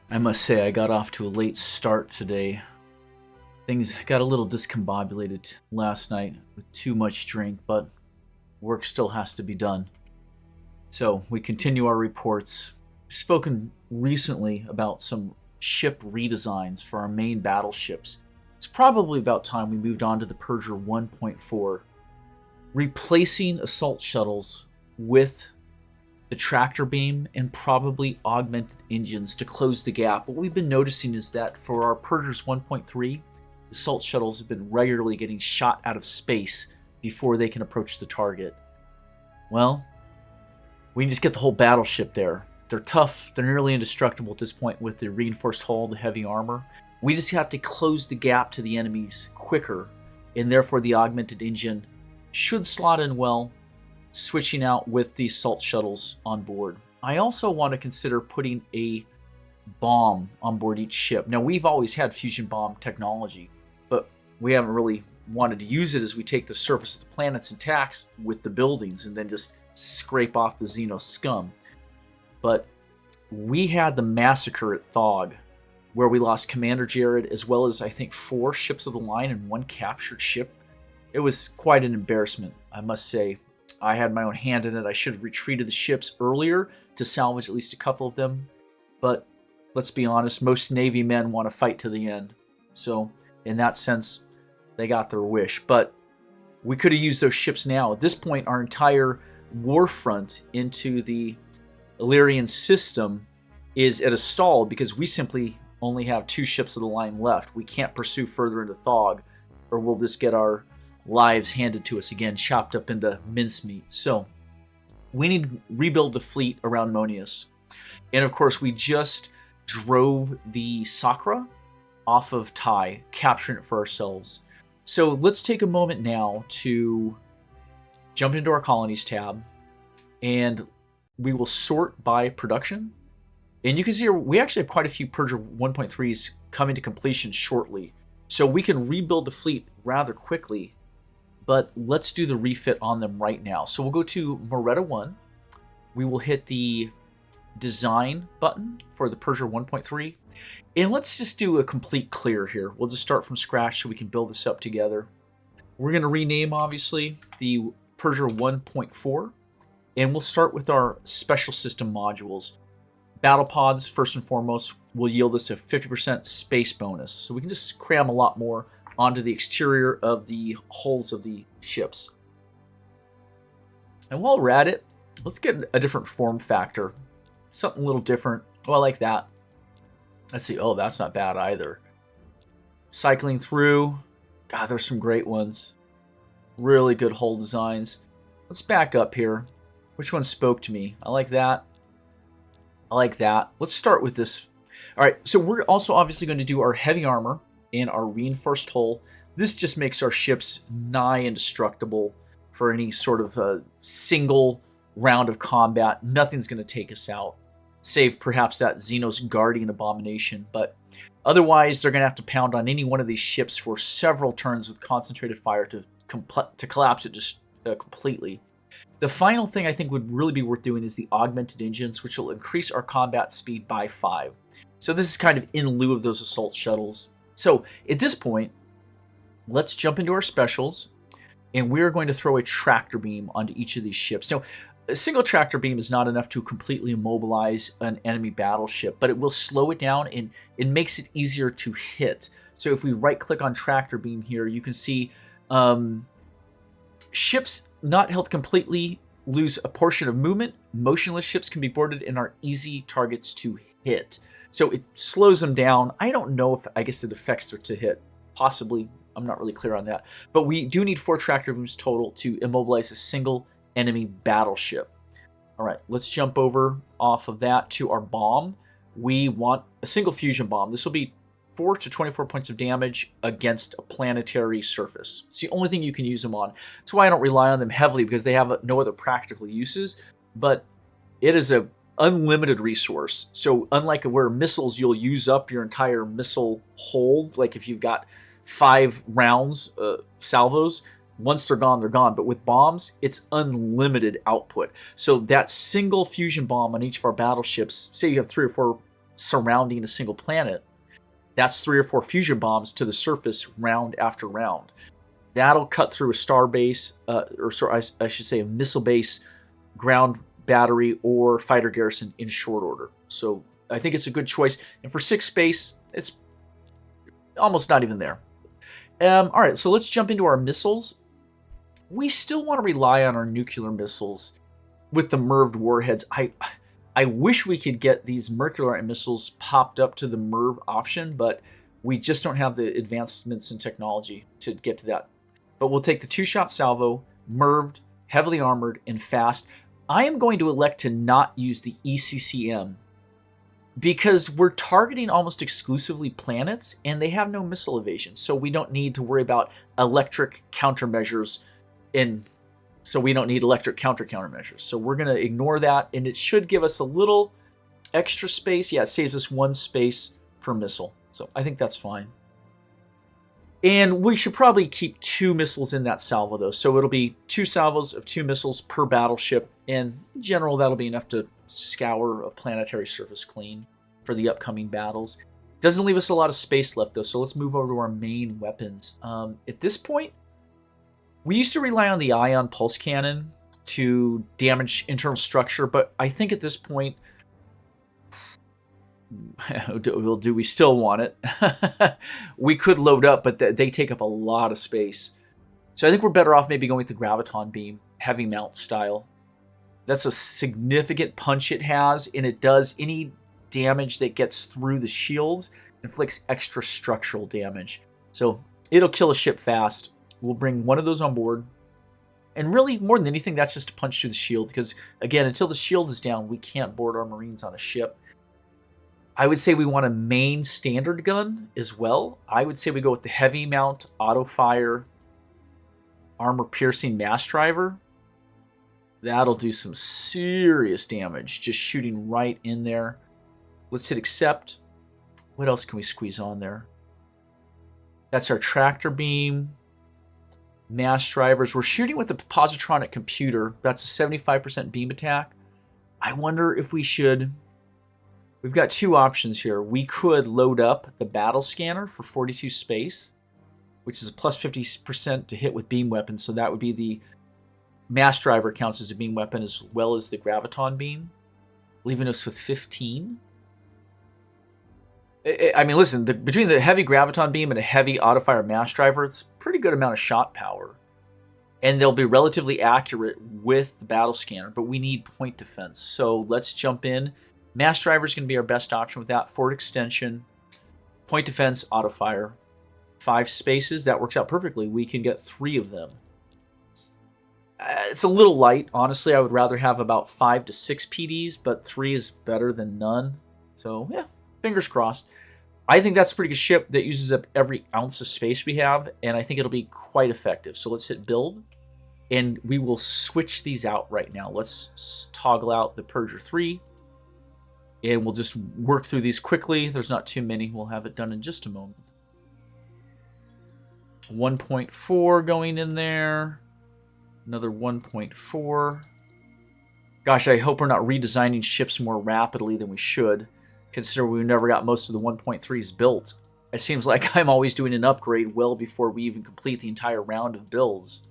I must say, I got off to a late start today. Things got a little discombobulated last night with too much drink, but work still has to be done. So we continue our reports. We've spoken recently about some ship redesigns for our main battleships. It's probably about time we moved on to the Purger 1.4, replacing assault shuttles with the tractor beam and probably augmented engines to close the gap. What we've been noticing is that for our Purgers 1.3, assault shuttles have been regularly getting shot out of space before they can approach the target. Well, we can just get the whole battleship there. They're tough, they're nearly indestructible at this point with the reinforced hull, the heavy armor. We just have to close the gap to the enemies quicker, and therefore the augmented engine should slot in well, switching out with the assault shuttles on board. I also want to consider putting a bomb on board each ship. Now, we've always had fusion bomb technology, but we haven't really wanted to use it as we take the surface of the planets intact with the buildings and then just scrape off the Xeno scum. But we had the massacre at Thog, where we lost Commander Jared, as well as, I think, 4 ships of the line and 1 captured ship. It was quite an embarrassment, I must say. I had my own hand in it. I should have retreated the ships earlier to salvage at least a couple of them. But let's be honest, most Navy men want to fight to the end. So, in that sense, they got their wish. But we could have used those ships now. At this point, our entire war front into the Illyrian system is at a stall because we simply only have 2 ships of the line left. We can't pursue further into Thog, or we'll just get our lives handed to us again, chopped up into mincemeat. So we need to rebuild the fleet around Monius. And of course, we just drove the Sakra off of Tai, capturing it for ourselves. So let's take a moment now to jump into our colonies tab, and we will sort by production. And you can see here, we actually have quite a few Purger 1.3s coming to completion shortly. So we can rebuild the fleet rather quickly, but let's do the refit on them right now. So we'll go to Moretta 1. We will hit the design button for the Purger 1.3. And let's just do a complete clear here. We'll just start from scratch so we can build this up together. We're going to rename, obviously, the Purger 1.4. And we'll start with our special system modules. Battle pods, first and foremost, will yield us a 50% space bonus. So we can just cram a lot more onto the exterior of the hulls of the ships. And while we're at it, let's get a different form factor. Something a little different. Oh, I like that. Let's see. Oh, that's not bad either. Cycling through. God, there's some great ones. Really good hull designs. Let's back up here. Which one spoke to me? I like that. I like that. Let's start with this. All right, so we're also obviously going to do our heavy armor and our reinforced hull. This just makes our ships nigh indestructible for any sort of single round of combat. Nothing's going to take us out, save perhaps that Xenos Guardian abomination. But otherwise, they're going to have to pound on any one of these ships for several turns with concentrated fire to collapse it just completely. The final thing I think would really be worth doing is the augmented engines, which will increase our combat speed by 5. So this is kind of in lieu of those assault shuttles. So at this point, let's jump into our specials, and we're going to throw a tractor beam onto each of these ships. Now, a single tractor beam is not enough to completely immobilize an enemy battleship, but it will slow it down and it makes it easier to hit. So if we right-click on tractor beam here, you can see ships not held completely lose a portion of movement. Motionless ships can be boarded and are easy targets to hit. So it slows them down. I don't know if, I guess, it affects their to hit. Possibly. I'm not really clear on that. But we do need 4 tractor beams total to immobilize a single enemy battleship. All right, let's jump over off of that to our bomb. We want a single fusion bomb. This will be 4 to 24 points of damage against a planetary surface. It's the only thing you can use them on. That's why I don't rely on them heavily, because they have no other practical uses. But it is a unlimited resource. So unlike where missiles, you'll use up your entire missile hold. Like if you've got 5 rounds, salvos, once they're gone, they're gone. But with bombs, it's unlimited output. So that single fusion bomb on each of our battleships, say you have 3 or 4 surrounding a single planet, that's 3 or 4 fusion bombs to the surface round after round. That'll cut through a star base, or sorry, I should say a missile base, ground battery, or fighter garrison in short order. So I think it's a good choice. And for 6 space, it's almost not even there. All right, so let's jump into our missiles. We still want to rely on our nuclear missiles with the MIRVed warheads. I wish we could get these Mercurial missiles popped up to the MIRV option, but we just don't have the advancements in technology to get to that. But we'll take the 2-shot salvo, MIRVed, heavily armored, and fast. I am going to elect to not use the ECCM because we're targeting almost exclusively planets, and they have no missile evasion, so we don't need to worry about electric countermeasures, so we don't need electric countermeasures. So we're going to ignore that, and it should give us a little extra space. Yeah, it saves us 1 space per missile, so I think that's fine. And we should probably keep 2 missiles in that salvo, though. So it'll be 2 salvos of 2 missiles per battleship. And in general, that'll be enough to scour a planetary surface clean for the upcoming battles. Doesn't leave us a lot of space left, though. So let's move over to our main weapons. At this point, we used to rely on the ion pulse cannon to damage internal structure. But I think at this point, do we still want it? We could load up, but they take up a lot of space. So I think we're better off maybe going with the graviton beam, heavy mount style. That's a significant punch it has, and it does any damage that gets through the shields, inflicts extra structural damage. So it'll kill a ship fast. We'll bring 1 of those on board. And really, more than anything, that's just a punch through the shield, because again, until the shield is down, we can't board our Marines on a ship. I would say we want a main standard gun as well. I would say we go with the heavy mount, auto-fire, armor-piercing mass driver. That'll do some serious damage, just shooting right in there. Let's hit accept. What else can we squeeze on there? That's our tractor beam, mass drivers. We're shooting with a positronic computer. That's a 75% beam attack. I wonder if we should... We've got 2 options here. We could load up the battle scanner for 42 space, which is a plus 50% to hit with beam weapons. So that would be the mass driver counts as a beam weapon as well as the graviton beam, leaving us with 15. I mean, listen, between the heavy graviton beam and a heavy auto-fire mass driver, it's a pretty good amount of shot power. And they'll be relatively accurate with the battle scanner, but we need point defense. So let's jump in. Mass driver is going to be our best option with that. Forward extension, point defense, auto fire. 5 spaces, that works out perfectly. We can get 3 of them. It's a little light. Honestly, I would rather have about 5 to 6 PDs, but 3 is better than none. So, yeah, fingers crossed. I think that's a pretty good ship that uses up every ounce of space we have, and I think it'll be quite effective. So let's hit build, and we will switch these out right now. Let's toggle out the Purger 3. And we'll just work through these quickly. There's not too many. We'll have it done in just a moment. 1.4 going in there. Another 1.4. Gosh, I hope we're not redesigning ships more rapidly than we should, considering we never got most of the 1.3s built. It seems like I'm always doing an upgrade well before we even complete the entire round of builds.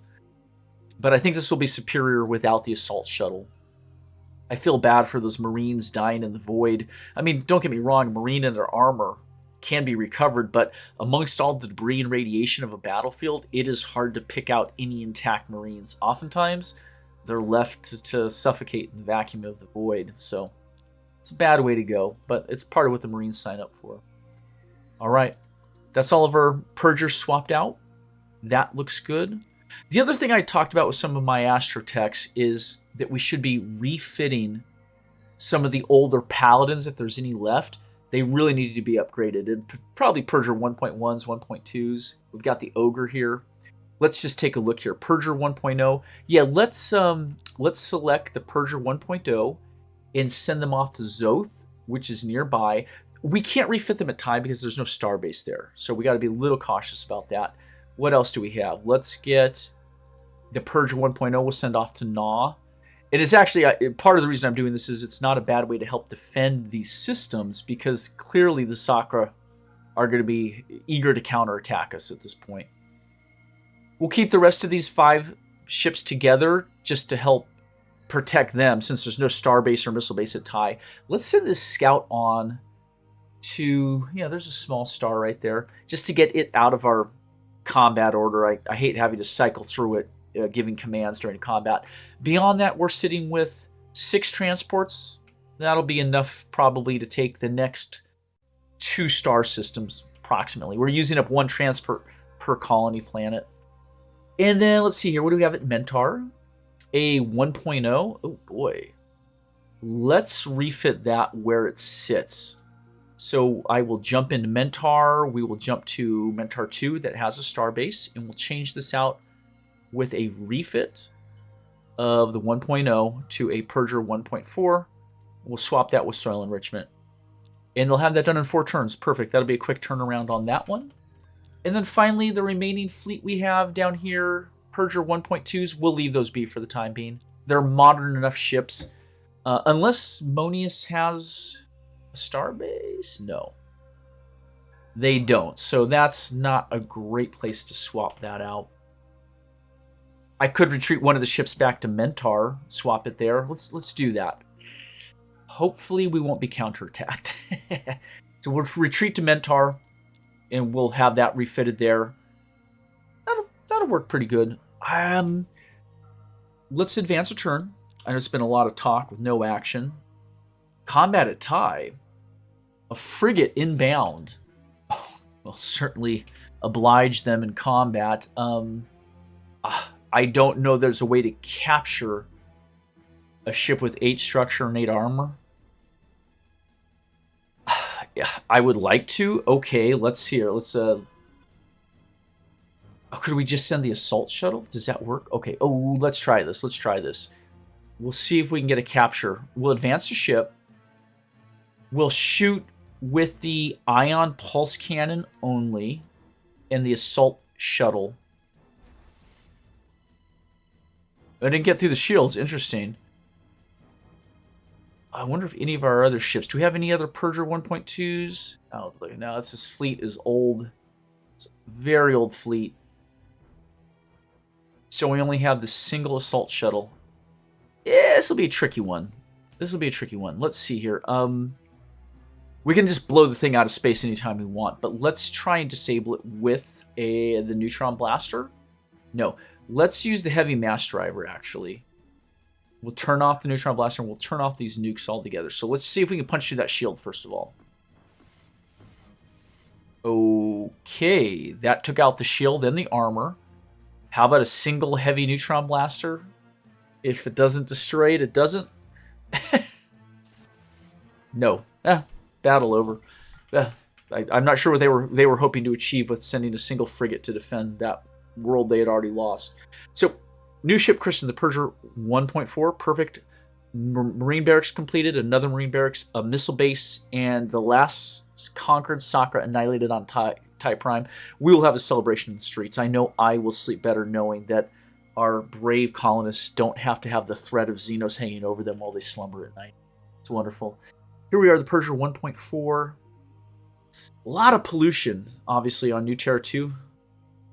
But I think this will be superior without the assault shuttle. I feel bad for those Marines dying in the void. I mean, don't get me wrong, Marine and their armor can be recovered, but amongst all the debris and radiation of a battlefield, it is hard to pick out any intact Marines. Oftentimes, they're left to suffocate in the vacuum of the void. So, it's a bad way to go, but it's part of what the Marines sign up for. All right, that's all of our Purgers swapped out. That looks good. The other thing I talked about with some of my Astrotechs is that we should be refitting some of the older Paladins if there's any left. They really need to be upgraded. And probably Purger 1.1s, 1.2s. We've got the Ogre here. Let's just take a look here. Purger 1.0. Yeah, let's select the Purger 1.0 and send them off to Zoth, which is nearby. We can't refit them at time because there's no starbase there. So we got to be a little cautious about that. What else do we have? Let's get the Purge 1.0. We'll send off to Naw. It is actually, part of the reason I'm doing this is it's not a bad way to help defend these systems, because clearly the Sakra are going to be eager to counterattack us at this point. We'll keep the rest of these 5 ships together just to help protect them, since there's no star base or missile base at Tai. Let's send this scout on to, yeah, there's a small star right there, just to get it out of our combat order. I hate having to cycle through it, giving commands during combat. Beyond that, we're sitting with 6 transports. That'll be enough probably to take the next 2 star systems approximately. We're using up 1 transport per colony planet. And then let's see here. What do we have at Mentar? A 1.0. Oh boy. Let's refit that where it sits. So I will jump into Mentar. We will jump to Mentar 2 that has a starbase, and we'll change this out with a refit of the 1.0 to a Purger 1.4. We'll swap that with soil enrichment. And they'll have that done in 4 turns. Perfect. That'll be a quick turnaround on that one. And then finally, the remaining fleet we have down here, Purger 1.2s, we'll leave those be for the time being. They're modern enough ships. Unless Monius has a starbase? No. They don't. So that's not a great place to swap that out. I could retreat one of the ships back to Mentar, swap it there. Let's do that. Hopefully we won't be counterattacked. So we'll retreat to Mentar, and we'll have that refitted there. That'll work pretty good. Let's advance a turn. I know it's been a lot of talk with no action. Combat at Tai. A frigate inbound. Oh, we'll certainly oblige them in combat. I don't know there's a way to capture a ship with 8 structure and 8 armor. Yeah, I would like to. Okay, let's hear. Oh, could we just send the assault shuttle? Does that work? Okay. Oh, let's try this. We'll see if we can get a capture. We'll advance the ship. We'll shoot with the ion pulse cannon only and the assault shuttle. I didn't get through the shields. Interesting. I wonder if any of our other ships... Do we have any other Purger 1.2s? Oh, look, now this fleet is old. It's a very old fleet. So we only have the single assault shuttle. Yeah, this will be a tricky one. Let's see here. We can just blow the thing out of space anytime we want, but let's try and disable it with the neutron blaster. No, let's use the heavy mass driver, actually. We'll turn off the neutron blaster, and we'll turn off these nukes altogether. So let's see if we can punch through that shield, first of all. Okay, that took out the shield and the armor. How about a single heavy neutron blaster? If it doesn't destroy it, it doesn't. No. Battle over. I'm not sure what they were hoping to achieve with sending a single frigate to defend that world they had already lost. So, new ship christened the Purger 1.4. Perfect. Marine barracks completed. Another marine barracks. A missile base. And the last conquered Sakra annihilated on Tai Prime. We will have a celebration in the streets. I know I will sleep better knowing that our brave colonists don't have to have the threat of Xenos hanging over them while they slumber at night. It's wonderful. Here we are, the Purger 1.4. A lot of pollution, obviously, on New Terra 2.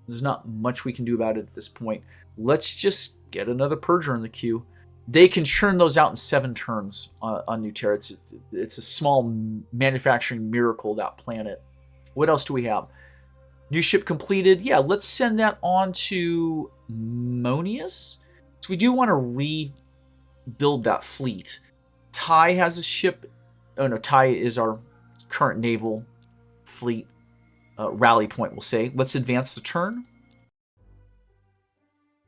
There's not much we can do about it at this point. Let's just get another Purger in the queue. They can churn those out in 7 turns on New Terra. It's a small manufacturing miracle, that planet. What else do we have? New ship completed. Yeah, let's send that on to Monius. So we do want to rebuild that fleet. Tai has a ship. Oh no, Tai is our current naval fleet rally point, we'll say. Let's advance the turn.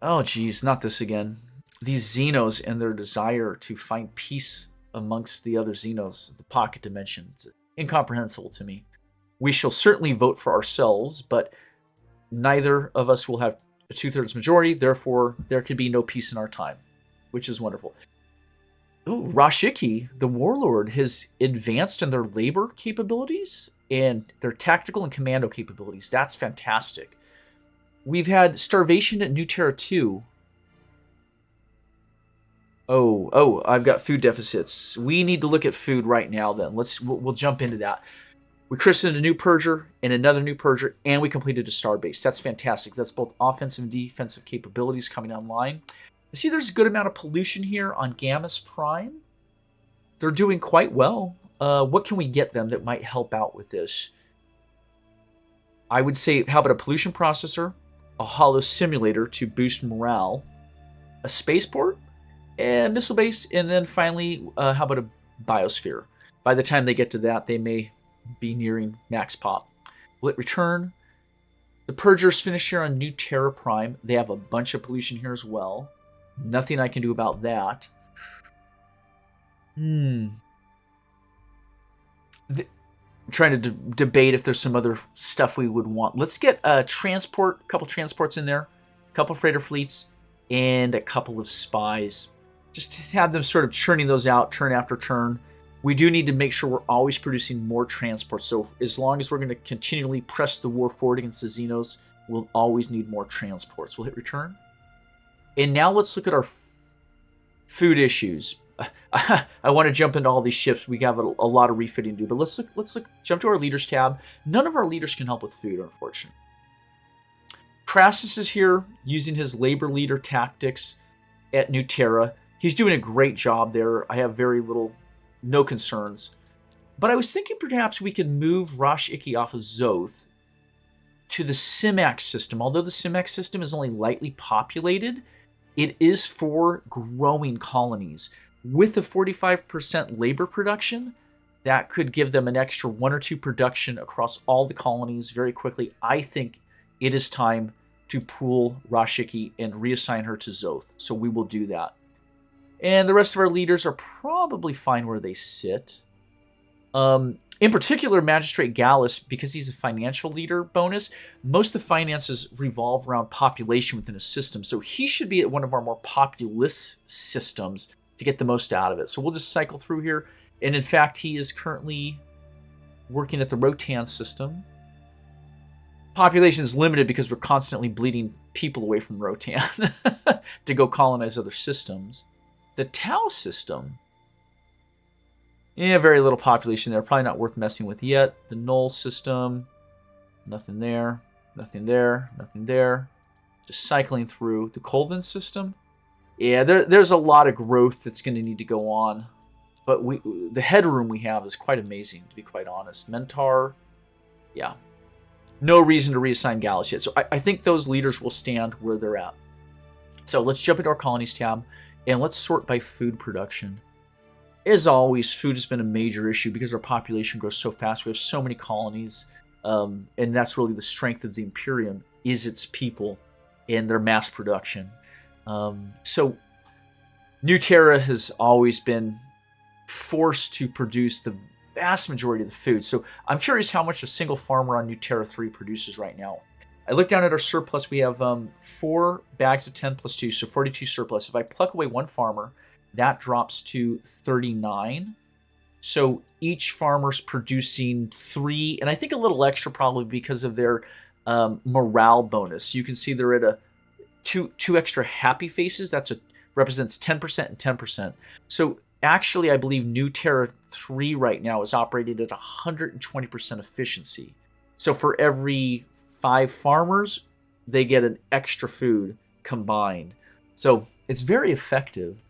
Oh geez, not this again. These Xenos and their desire to find peace amongst the other Xenos, the pocket dimension. It's incomprehensible to me. We shall certainly vote for ourselves, but neither of us will have a 2/3 majority, therefore there can be no peace in our time, which is wonderful. Ooh, Rashiki, the warlord, has advanced in their labor capabilities and their tactical and commando capabilities. That's fantastic. We've had starvation at New Terra 2. Oh, I've got food deficits. We need to look at food right now then. We'll jump into that. We christened a new Purger and another new Purger, and we completed a starbase. That's fantastic. That's both offensive and defensive capabilities coming online. I see there's a good amount of pollution here on Gammas Prime. They're doing quite well. What can we get them that might help out with this? I would say, how about a pollution processor, a holo simulator to boost morale, a spaceport, and missile base, and then finally, how about a biosphere? By the time they get to that, they may be nearing max pop. Will it return? The Purgers finish here on New Terra Prime. They have a bunch of pollution here as well. Nothing I can do about that. I'm trying to debate if there's some other stuff we would want. Let's get a couple transports in there, a couple freighter fleets, and a couple of spies. Just to have them sort of churning those out turn after turn. We do need to make sure we're always producing more transports. So as long as we're going to continually press the war forward against the Xenos, we'll always need more transports. We'll hit return. And now let's look at our food issues. I want to jump into all these ships. We have a lot of refitting to do, but let's jump to our leaders tab. None of our leaders can help with food, unfortunately. Crassus is here using his labor leader tactics at New Terra. He's doing a great job there. I have no concerns. But I was thinking perhaps we could move Rosh Iki off of Zoth to the Simax system. Although the Simax system is only lightly populated, it is for growing colonies. With the 45% labor production, that could give them an extra 1 or 2 production across all the colonies very quickly. I think it is time to pool Rosh Iki and reassign her to Zoth. So we will do that. And the rest of our leaders are probably fine where they sit. In particular, Magistrate Gallus, because he's a financial leader bonus, most of the finances revolve around population within a system. So he should be at one of our more populous systems to get the most out of it. So we'll just cycle through here. And in fact, he is currently working at the Rotan system. Population is limited because we're constantly bleeding people away from Rotan to go colonize other systems. The Tau system, very little population there. Probably not worth messing with yet. The Null system, nothing there, nothing there, nothing there. Just cycling through. The Colvin system, there's a lot of growth that's going to need to go on. But the headroom we have is quite amazing, to be quite honest. Mentar, no reason to reassign Gallus yet. So I think those leaders will stand where they're at. So let's jump into our colonies tab. And let's sort by food production. As always, food has been a major issue because our population grows so fast. We have so many colonies. And that's really the strength of the Imperium, is its people and their mass production. So New Terra has always been forced to produce the vast majority of the food. So I'm curious how much a single farmer on New Terra 3 produces right now. I look down at our surplus. We have 4 bags of 10 plus 2, so 42 surplus. If I pluck away 1 farmer, that drops to 39. So each farmer's producing 3, and I think a little extra probably because of their morale bonus. You can see they're at a two extra happy faces. Represents 10% and 10%. So actually, I believe New Terra 3 right now is operated at 120% efficiency. So for every 5 farmers, they get an extra food combined. So it's very effective.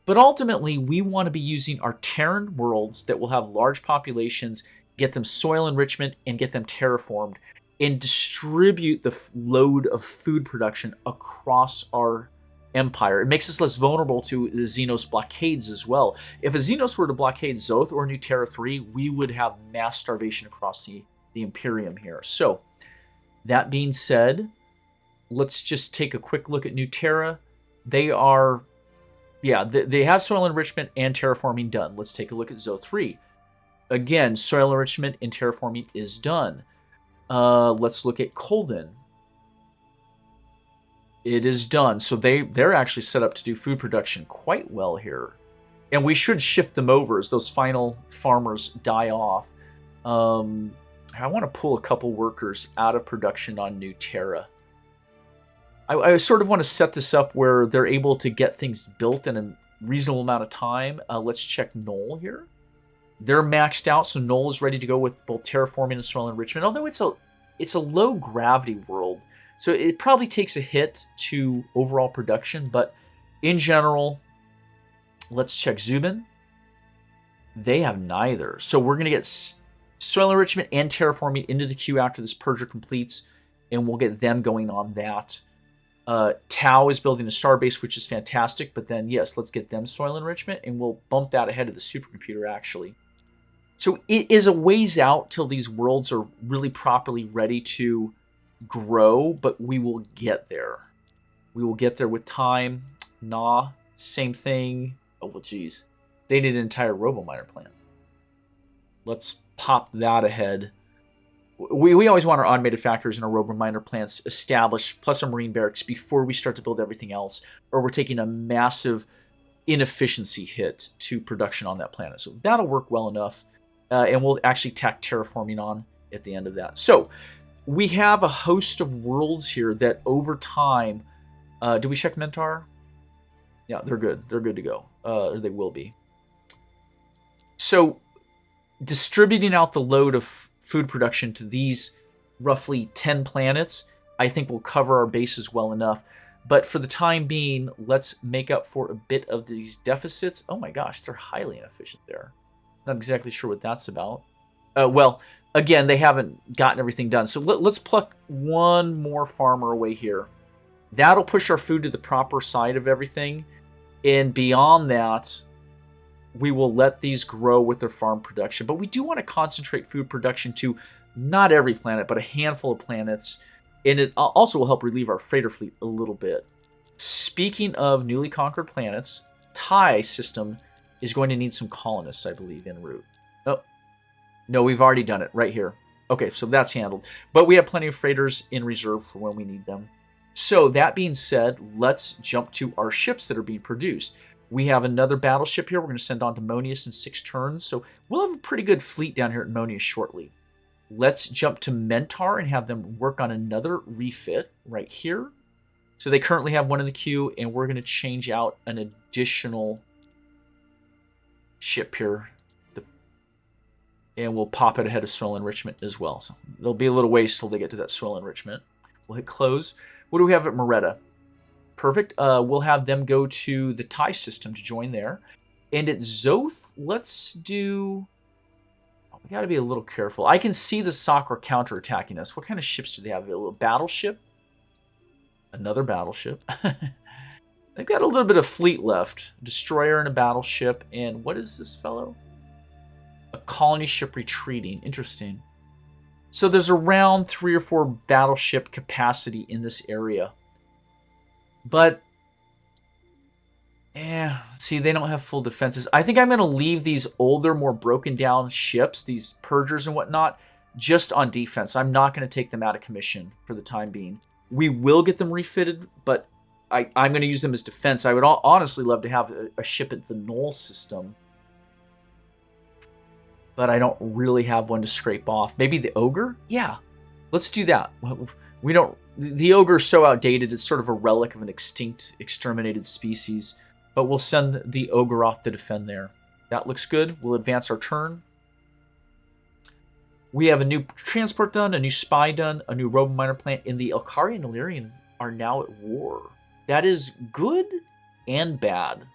But ultimately, we want to be using our Terran worlds that will have large populations, get them soil enrichment, and get them terraformed, and distribute the load of food production across our empire. It makes us less vulnerable to the Xenos blockades as well. If a Xenos were to blockade Zoth or New Terra 3, we would have mass starvation across the Imperium here. So, that being said, let's just take a quick look at New Terra. They have soil enrichment and terraforming done. Let's take a look at Zoth 3. Again, soil enrichment and terraforming is done. Let's look at Colvin. It is done. So they're actually set up to do food production quite well here. And we should shift them over as those final farmers die off. I want to pull a couple workers out of production on New Terra. I sort of want to set this up where they're able to get things built in reasonable amount of time. Let's check Null here. They're maxed out, so Null is ready to go with both terraforming and soil enrichment. Although it's a low gravity world, so it probably takes a hit to overall production. But in general, let's check Zubin. They have neither, so we're gonna get soil enrichment and terraforming into the queue after this purger completes, and we'll get them going on that. Tau is building a starbase, which is fantastic, but then, yes, let's get them soil enrichment, and we'll bump that ahead of the supercomputer, actually. So it is a ways out till these worlds are really properly ready to grow, but we will get there. We will get there with time. Nah, same thing. Oh, well, geez. They need an entire RoboMiner plant. Let's pop that ahead. We always want our automated factories and our RoboMiner plants established, plus our marine barracks, before we start to build everything else, or we're taking a massive inefficiency hit to production on that planet. So that'll work well enough, and we'll actually tack terraforming on at the end of that. So we have a host of worlds here that over time... do we check Mentar? Yeah, they're good. They're good to go. Or they will be. So distributing out the load of food production to these roughly 10 planets, I think will cover our bases well enough. But for the time being, let's make up for a bit of these deficits. Oh my gosh, they're highly inefficient there. Not exactly sure what that's about. Well, again, they haven't gotten everything done. So let's pluck one more farmer away here. That'll push our food to the proper side of everything. And beyond that, we will let these grow with their farm production. But we do want to concentrate food production to not every planet, but a handful of planets. And it also will help relieve our freighter fleet a little bit. Speaking of newly conquered planets, TIE system is going to need some colonists, I believe, en route. Oh, no, we've already done it right here. Okay, so that's handled. But we have plenty of freighters in reserve for when we need them. So that being said, let's jump to our ships that are being produced. We have another battleship here we're going to send on to Monius in 6 turns. So we'll have a pretty good fleet down here at Monius shortly. Let's jump to Mentar and have them work on another refit right here. So they currently have one in the queue, and we're going to change out an additional ship here. And we'll pop it ahead of soil enrichment as well. So there'll be a little ways till they get to that soil enrichment. We'll hit close. What do we have at Moretta? Perfect. We'll have them go to the TIE system to join there. And at Zoth, let's do... Oh, we got to be a little careful. I can see the Sakra counterattacking us. What kind of ships do they have? A little battleship? Another battleship. They've got a little bit of fleet left. Destroyer and a battleship. And what is this fellow? A colony ship retreating. Interesting. So there's around 3 or 4 battleship capacity in this area. But, see, they don't have full defenses. I think I'm going to leave these older, more broken down ships, these purgers and whatnot, just on defense. I'm not going to take them out of commission for the time being. We will get them refitted, but I'm going to use them as defense. I would honestly love to have a ship at the Null system. But I don't really have one to scrape off. Maybe the Ogre? Yeah, let's do that. We don't... The Ogre is so outdated, it's sort of a relic of an extinct, exterminated species. But we'll send the Ogre off to defend there. That looks good. We'll advance our turn. We have a new transport done, a new spy done, a new RoboMiner plant, and the Elkari and Illyrian are now at war. That is good and bad.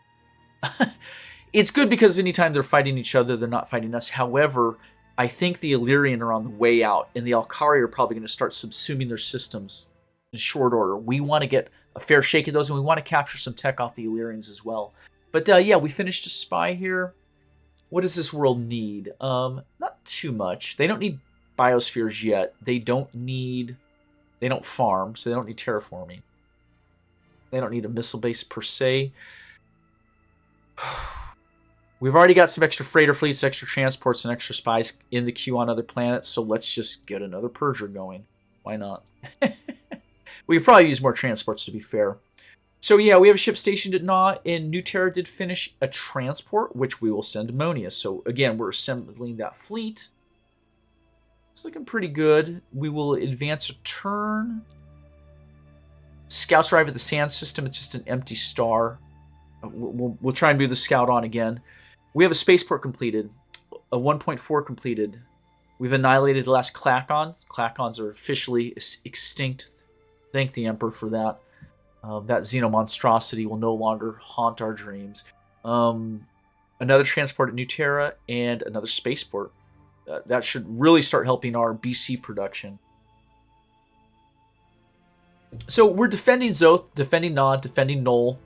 It's good because anytime they're fighting each other, they're not fighting us. However, I think the Illyrian are on the way out, and the Elkari are probably going to start subsuming their systems in short order. We want to get a fair shake of those, and we want to capture some tech off the Illyrians as well. But yeah, we finished a spy here. What does this world need? Not too much. They don't need biospheres yet. They don't farm, so they don't need terraforming. They don't need a missile base per se. We've already got some extra freighter fleets, extra transports, and extra spies in the queue on other planets, so let's just get another purger going. Why not? We could probably use more transports, to be fair. So yeah, we have a ship stationed at Na, and New Terra did finish a transport, which we will send to Monia. So again, we're assembling that fleet. It's looking pretty good. We will advance a turn. Scouts arrive at the sand system. It's just an empty star. We'll try and move the scout on again. We have a spaceport completed, a 1.4 completed. We've annihilated the last Clacons. Clacons are officially extinct. Thank the Emperor for that. That xenomonstrosity will no longer haunt our dreams. Another transport at New Terra and another spaceport. That should really start helping our BC production. So we're defending Zoth, defending Nod, defending Null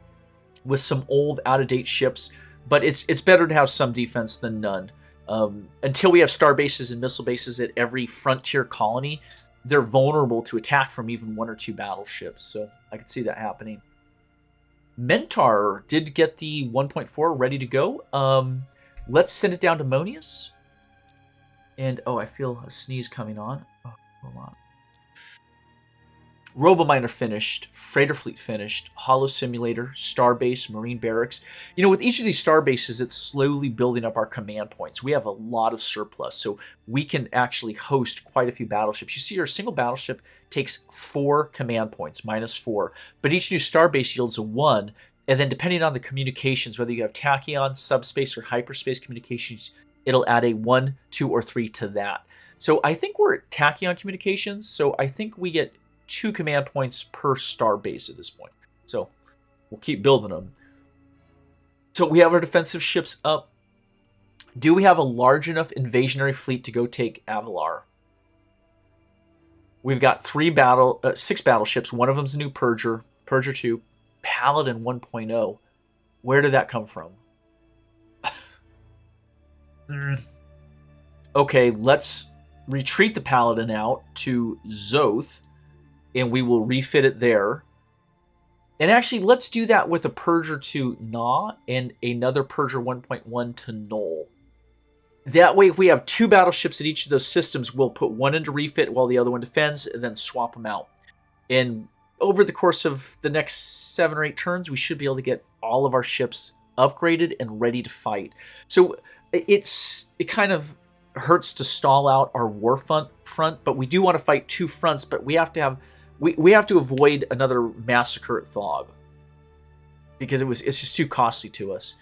with some old, out-of-date ships, but it's better to have some defense than none. Until we have star bases and missile bases at every frontier colony, they're vulnerable to attack from even 1 or 2 battleships, so I could see that happening. Mentar did get the 1.4 ready to go. Let's send it down to Monius. And, I feel a sneeze coming on. Hold on. Robominer finished, Freighter Fleet finished, Holo Simulator, Starbase, Marine Barracks. With each of these star bases, it's slowly building up our command points. We have a lot of surplus, so we can actually host quite a few battleships. You see, our single battleship takes 4 command points, -4, but each new star base yields a 1, and then depending on the communications, whether you have tachyon, subspace, or hyperspace communications, it'll add a 1, 2, or 3 to that. So I think we're at tachyon communications, so I think we get 2 command points per star base at this point. So we'll keep building them. So we have our defensive ships up. Do we have a large enough invasionary fleet to go take Avalar? We've got 6 battleships. One of them's a new Purger, Purger 2, Paladin 1.0. Where did that come from? Okay, let's retreat the Paladin out to Zoth, and we will refit it there. And actually, let's do that with a Purger to Na and another Purger 1.1 to Null. That way, if we have 2 battleships at each of those systems, we'll put one into refit while the other one defends, and then swap them out. And over the course of the next 7 or 8 turns, we should be able to get all of our ships upgraded and ready to fight. So it kind of hurts to stall out our war front, but we do want to fight 2 fronts, but we have to avoid another massacre at Thog, because it's just too costly to us.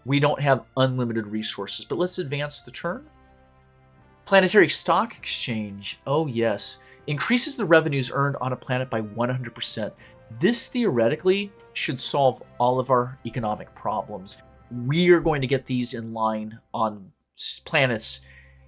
We don't have unlimited resources, but let's advance the turn. Planetary Stock Exchange. Oh yes. Increases the revenues earned on a planet by 100%. This theoretically should solve all of our economic problems. We are going to get these in line on planets.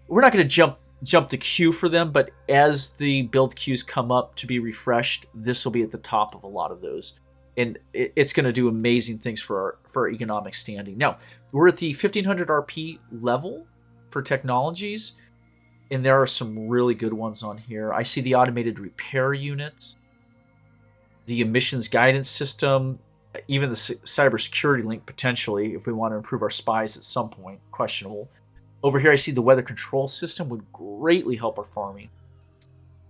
We're not going to jump the queue for them, but as the build queues come up to be refreshed, this will be at the top of a lot of those. And it's going to do amazing things for our economic standing. Now, we're at the 1500 RP level for technologies, and there are some really good ones on here. I see the automated repair unit, the emissions guidance system, even the cybersecurity link potentially, if we want to improve our spies at some point. Questionable. Over here, I see the weather control system would greatly help our farming.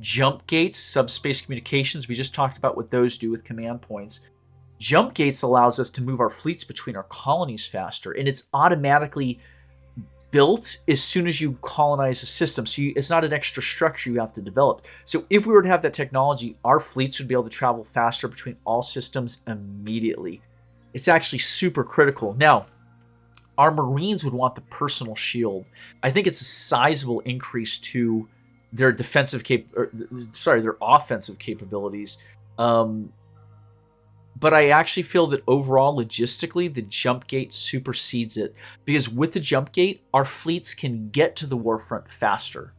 Jump gates, subspace communications. We just talked about what those do with command points. Jump gates allows us to move our fleets between our colonies faster, and it's automatically built as soon as you colonize a system. So it's not an extra structure you have to develop. So if we were to have that technology, our fleets would be able to travel faster between all systems immediately. It's actually super critical. Now, our Marines would want the personal shield. I think it's a sizable increase to their their offensive capabilities. But I actually feel that overall, logistically, the jump gate supersedes it. Because with the jump gate, our fleets can get to the warfront faster.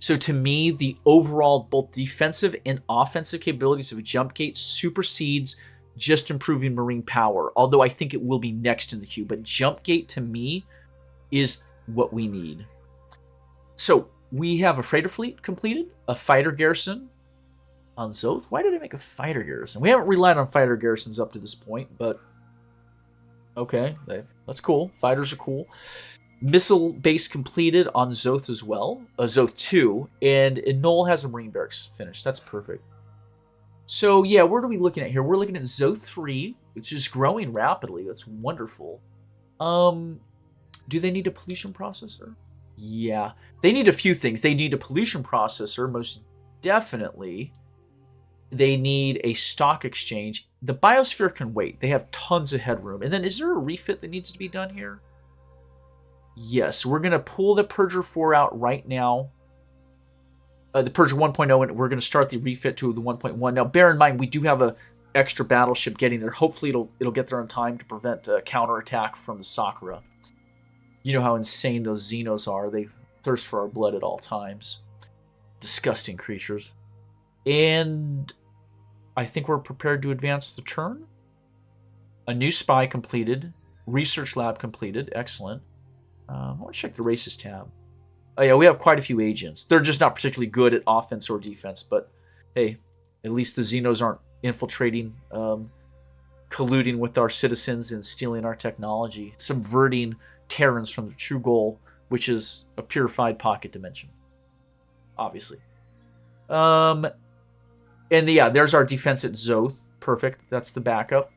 So to me, the overall both defensive and offensive capabilities of a jump gate supersedes just improving Marine power. Although I think it will be next in the queue. But jump gate, to me, is what we need. So we have a freighter fleet completed, a fighter garrison on Zoth. Why did I make a fighter garrison? We haven't relied on fighter garrisons up to this point, but okay, that's cool. Fighters are cool. Missile base completed on Zoth as well, Zoth 2, and Null has a Marine barracks finished. That's perfect. So yeah, what are we looking at here? We're looking at Zoth 3, which is growing rapidly. That's wonderful. Do they need a pollution processor? Yeah, they need a few things. They need a pollution processor, most definitely. They need a stock exchange. The biosphere can wait. They have tons of headroom. And then is there a refit that needs to be done here? Yes, we're going to pull the Purger 4 out right now. The Purger 1.0, and we're going to start the refit to the 1.1. Now, bear in mind, we do have a extra battleship getting there. Hopefully, it'll get there on time to prevent a counterattack from the Sakura. You know how insane those Xenos are. They thirst for our blood at all times. Disgusting creatures. And I think we're prepared to advance the turn. A new spy completed. Research lab completed. Excellent. I want to check the races tab. Oh yeah, we have quite a few agents. They're just not particularly good at offense or defense, but hey, at least the Xenos aren't infiltrating, colluding with our citizens and stealing our technology, subverting Terrans from the true goal, which is a purified pocket dimension. Obviously. And yeah, there's our defense at Zoth. Perfect. That's the backup.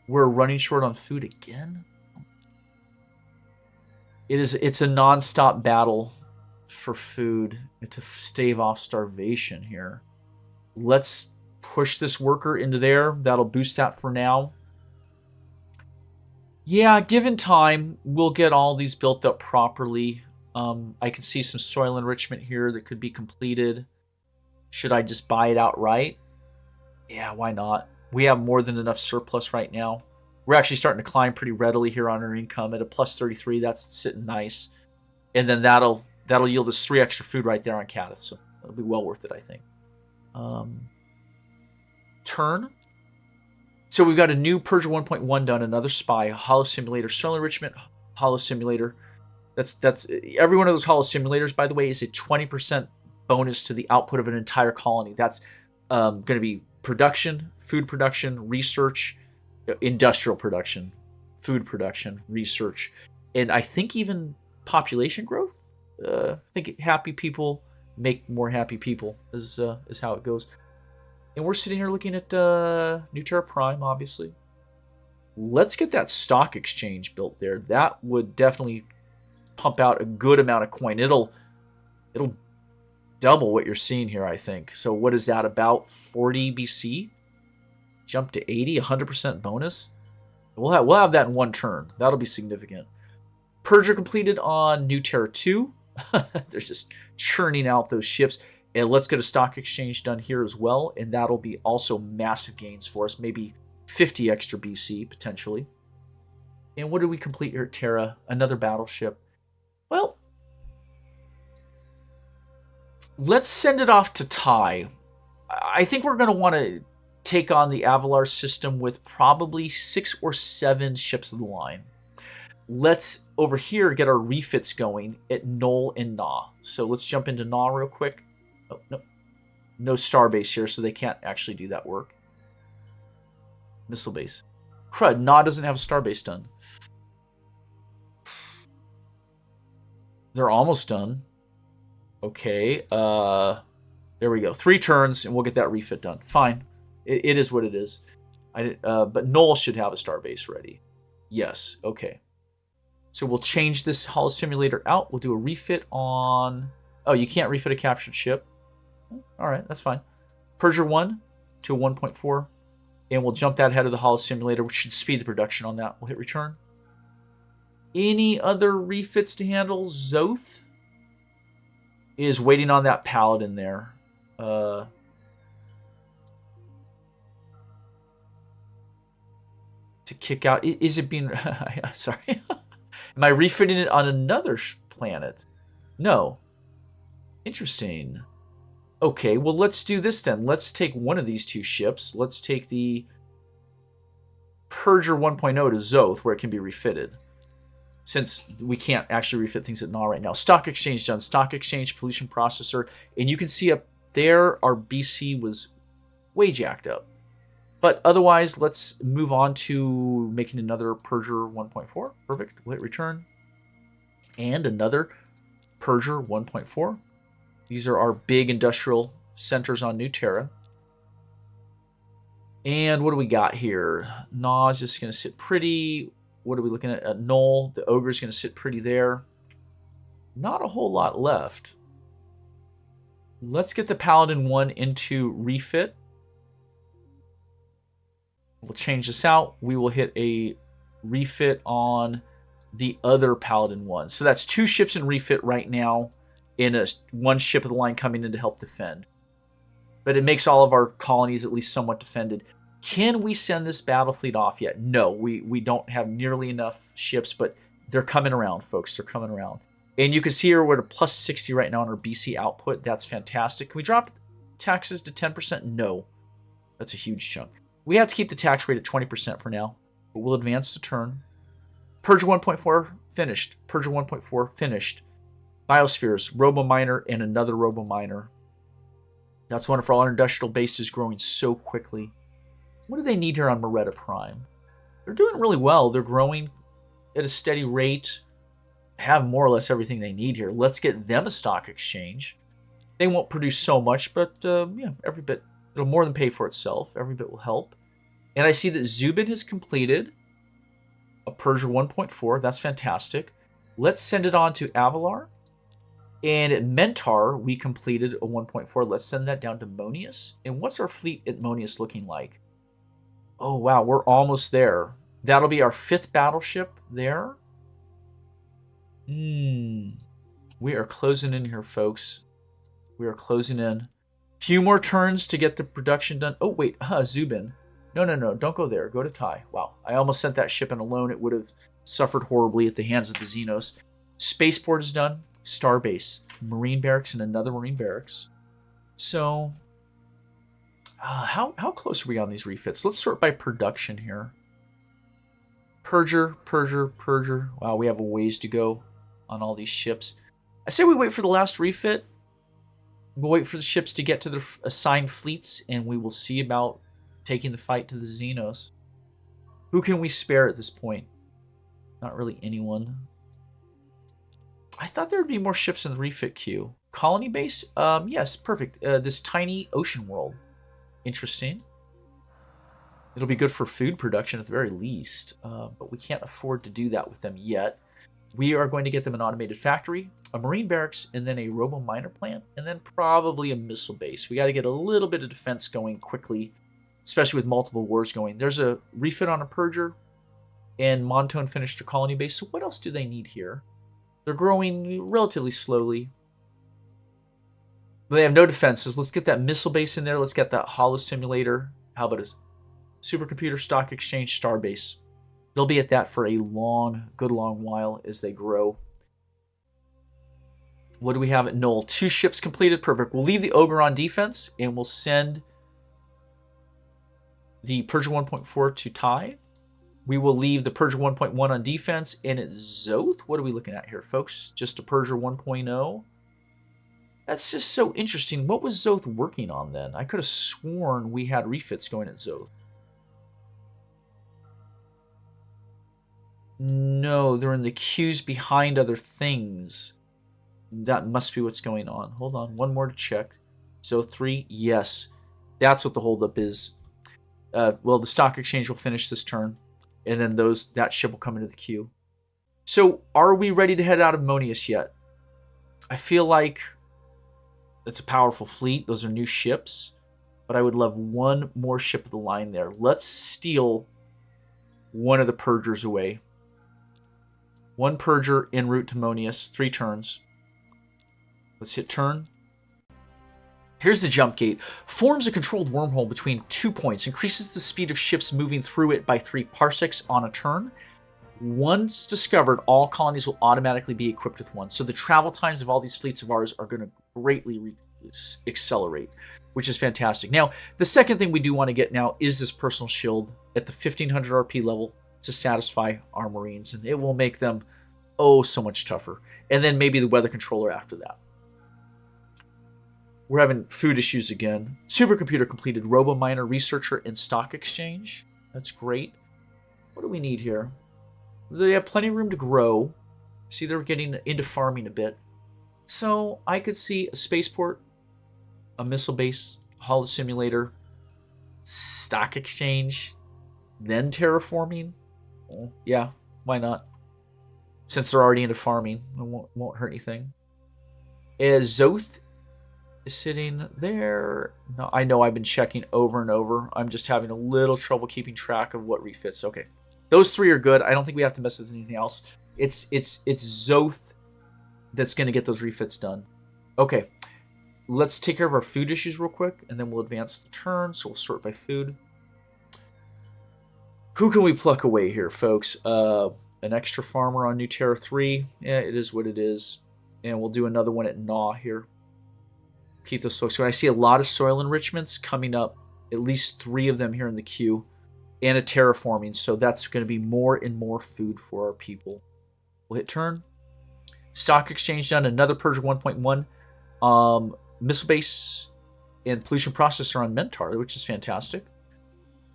We're running short on food again. It's a non-stop battle for food to stave off starvation here. Let's push this worker into there. That'll boost that for now. Yeah, given time, we'll get all these built up properly. I can see some soil enrichment here that could be completed. Should I just buy it outright? Yeah, why not? We have more than enough surplus right now. We're actually starting to climb pretty readily here on our income at a plus 33. That's sitting nice. And then that'll yield us 3 extra food right there on Kadith. So it'll be well worth it, I think. Turn. So we've got a new Purger 1.1 done, another spy, a holo simulator, soil enrichment, holo simulator. That's every one of those holo simulators, by the way, is a 20% bonus to the output of an entire colony. That's going to be production, food production, research, industrial production, food production, research, and I think even population growth. I think happy people make more happy people is how it goes. And we're sitting here looking at New Terra Prime, obviously. Let's get that stock exchange built there. That would definitely pump out a good amount of coin. It'll double what you're seeing here, I think. So what is that, about 40 BC? Jump to 80, 100% bonus. We'll have that in one turn. That'll be significant. Purger completed on New Terra 2. They're just churning out those ships. And let's get a stock exchange done here as well. And that'll be also massive gains for us. Maybe 50 extra BC, potentially. And what did we complete here at Terra? Another battleship. Well, let's send it off to Tai. I think we're going to want to take on the Avalar system with probably 6 or 7 ships of the line. Let's, over here, get our refits going at Null and Na. So let's jump into Na real quick. Oh, no. No starbase here, so they can't actually do that work. Missile base. Crud, Na doesn't have a starbase done. They're almost done. Okay, there we go. 3 turns, and we'll get that refit done. Fine. It is what it is. But Null should have a starbase ready. Yes, okay. So we'll change this holo simulator out. We'll do a refit on... Oh, you can't refit a captured ship. All right, that's fine. Purger 1 to 1.4. And we'll jump that ahead of the holo simulator, which should speed the production on that. We'll hit return. Any other refits to handle? Zoth is waiting on that paladin there. To kick out. Is it being... Sorry. Am I refitting it on another planet? No. Interesting. Okay, well, let's do this then. Let's take one of these 2 ships. Let's take the Purger 1.0 to Zoth, where it can be refitted. Since we can't actually refit things at Null right now. Stock exchange done. Stock exchange, pollution processor. And you can see up there, our BC was way jacked up. But otherwise, let's move on to making another Purger 1.4. Perfect. We'll hit return. And another Purger 1.4. These are our big industrial centers on New Terra. And what do we got here? Na is just going to sit pretty. What are we looking at? Null. The Ogre is going to sit pretty there. Not a whole lot left. Let's get the Paladin 1 into refit. We'll change this out. We will hit a refit on the other Paladin one. So that's 2 ships in refit right now, in one ship of the line coming in to help defend. But it makes all of our colonies at least somewhat defended. Can we send this battle fleet off yet? No, we don't have nearly enough ships, but they're coming around, folks. They're coming around. And you can see here we're at a plus 60 right now on our BC output. That's fantastic. Can we drop taxes to 10%? No. That's a huge chunk. We have to keep the tax rate at 20% for now, but we'll advance the turn. Purge 1.4 finished. Purge 1.4 finished. Biospheres, Robo-Miner, and another Robo-Miner. That's wonderful. Our industrial base is growing so quickly. What do they need here on Moretta Prime? They're doing really well. They're growing at a steady rate. Have more or less everything they need here. Let's get them a stock exchange. They won't produce so much, but yeah, every bit, it'll more than pay for itself. Every bit will help. And I see that Zubin has completed a Persia 1.4. That's fantastic. Let's send it on to Avalar. And at Mentar, we completed a 1.4. Let's send that down to Monius. And what's our fleet at Monius looking like? Oh, wow, we're almost there. That'll be our 5th battleship there. We are closing in here, folks. We are closing in. Few more turns to get the production done. Oh, wait, Zubin. No, don't go there. Go to Tai. Wow, I almost sent that ship in alone. It would have suffered horribly at the hands of the Xenos. Spaceport is done. Starbase, Marine Barracks, and another Marine Barracks. So, how close are we on these refits? Let's sort by production here. Purger. Wow, we have a ways to go on all these ships. I say we wait for the last refit. We'll wait for the ships to get to their assigned fleets, and we will see about taking the fight to the Xenos. Who can we spare at this point? Not really anyone. I thought there would be more ships in the refit queue. Colony base? Yes, perfect. This tiny ocean world. Interesting. It'll be good for food production at the very least, but we can't afford to do that with them yet. We are going to get them an automated factory, a marine barracks, and then a robo-miner plant, and then probably a missile base. We got to get a little bit of defense going quickly, especially with multiple wars going. There's a refit on a Purger, and Montone finished a colony base. So what else do they need here? They're growing relatively slowly. They have no defenses. Let's get that missile base in there. Let's get that holo simulator. How about a supercomputer, stock exchange, starbase? They'll be at that for a good long while as they grow. What do we have at Knoll? 2 ships completed. Perfect. We'll leave the Ogre on defense, and we'll send the Persia 1.4 to Tai. We will leave the Persia 1.1 on defense. And at Zoth, what are we looking at here, folks? Just a Persia 1.0. That's just so interesting. What was Zoth working on then? I could have sworn we had refits going at Zoth. No, they're in the queues behind other things. That must be what's going on. Hold on, one more to check. Zoth 3, yes. That's what the holdup is. Well, the stock exchange will finish this turn, and then that ship will come into the queue. So, are we ready to head out of Monius yet? I feel like it's a powerful fleet. Those are new ships, but I would love one more ship of the line there. Let's steal one of the Purgers away. 1 Purger en route to Monius, 3 turns. Let's hit turn. Here's the jump gate. Forms a controlled wormhole between 2 points. Increases the speed of ships moving through it by 3 parsecs on a turn. Once discovered, all colonies will automatically be equipped with one. So the travel times of all these fleets of ours are going to greatly accelerate, which is fantastic. Now, the second thing we do want to get now is this personal shield at the 1500 RP level to satisfy our Marines, and it will make them so much tougher. And then maybe the weather controller after that. We're having food issues again. Supercomputer completed, Robo-Miner, Researcher, and Stock Exchange. That's great. What do we need here? They have plenty of room to grow. See, they're getting into farming a bit. So I could see a spaceport, a missile base, holo simulator, stock exchange, then terraforming. Well, yeah, why not? Since they're already into farming, it won't hurt anything. Zoth is sitting there. No, I know I've been checking over and over. I'm just having a little trouble keeping track of what refits. Okay. Those 3 are good. I don't think we have to mess with anything else. It's Zoth that's going to get those refits done. Okay. Let's take care of our food issues real quick, and then we'll advance the turn. So we'll sort by food. Who can we pluck away here, folks? An extra farmer on New Terra 3. Yeah, it is what it is. And we'll do another one at Gnaw here. Keep those folks. So I see a lot of soil enrichments coming up. At least 3 of them here in the queue. And a terraforming. So that's going to be more and more food for our people. We'll hit turn. Stock exchange done. Another Purge 1.1. Missile base and pollution processor on Mentar, which is fantastic.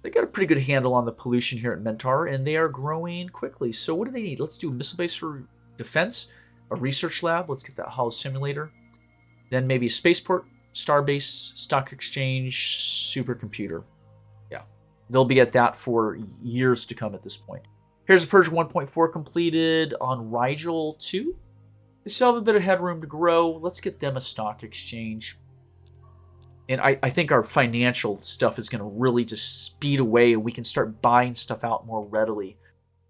They got a pretty good handle on the pollution here at Mentar, and they are growing quickly. So what do they need? Let's do a missile base for defense, a research lab. Let's get that holo simulator. Then maybe a spaceport, starbase, stock exchange, supercomputer. Yeah, they'll be at that for years to come at this point. Here's a Purge 1.4 completed on Rigel 2. They still have a bit of headroom to grow. Let's get them a stock exchange. And I think our financial stuff is going to really just speed away, and we can start buying stuff out more readily.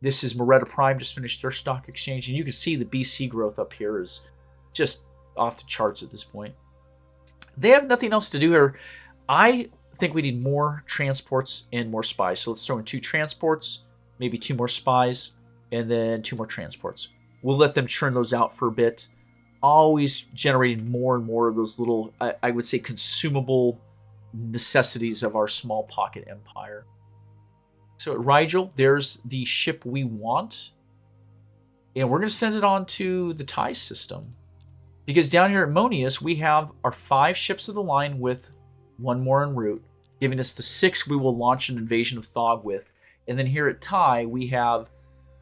This is Moretta Prime, just finished their stock exchange, and you can see the BC growth up here is just off the charts at this point. They have nothing else to do here. I think we need more transports and more spies. So let's throw in 2 transports, maybe 2 more spies, and then 2 more transports. We'll let them churn those out for a bit. Always generating more and more of those little, I would say, consumable necessities of our small pocket empire. So at Rigel, there's the ship we want. And we're going to send it on to the TIE system. Because down here at Monius, we have our 5 ships of the line with 1 more en route, giving us the 6 we will launch an invasion of Thog with. And then here at TIE, we have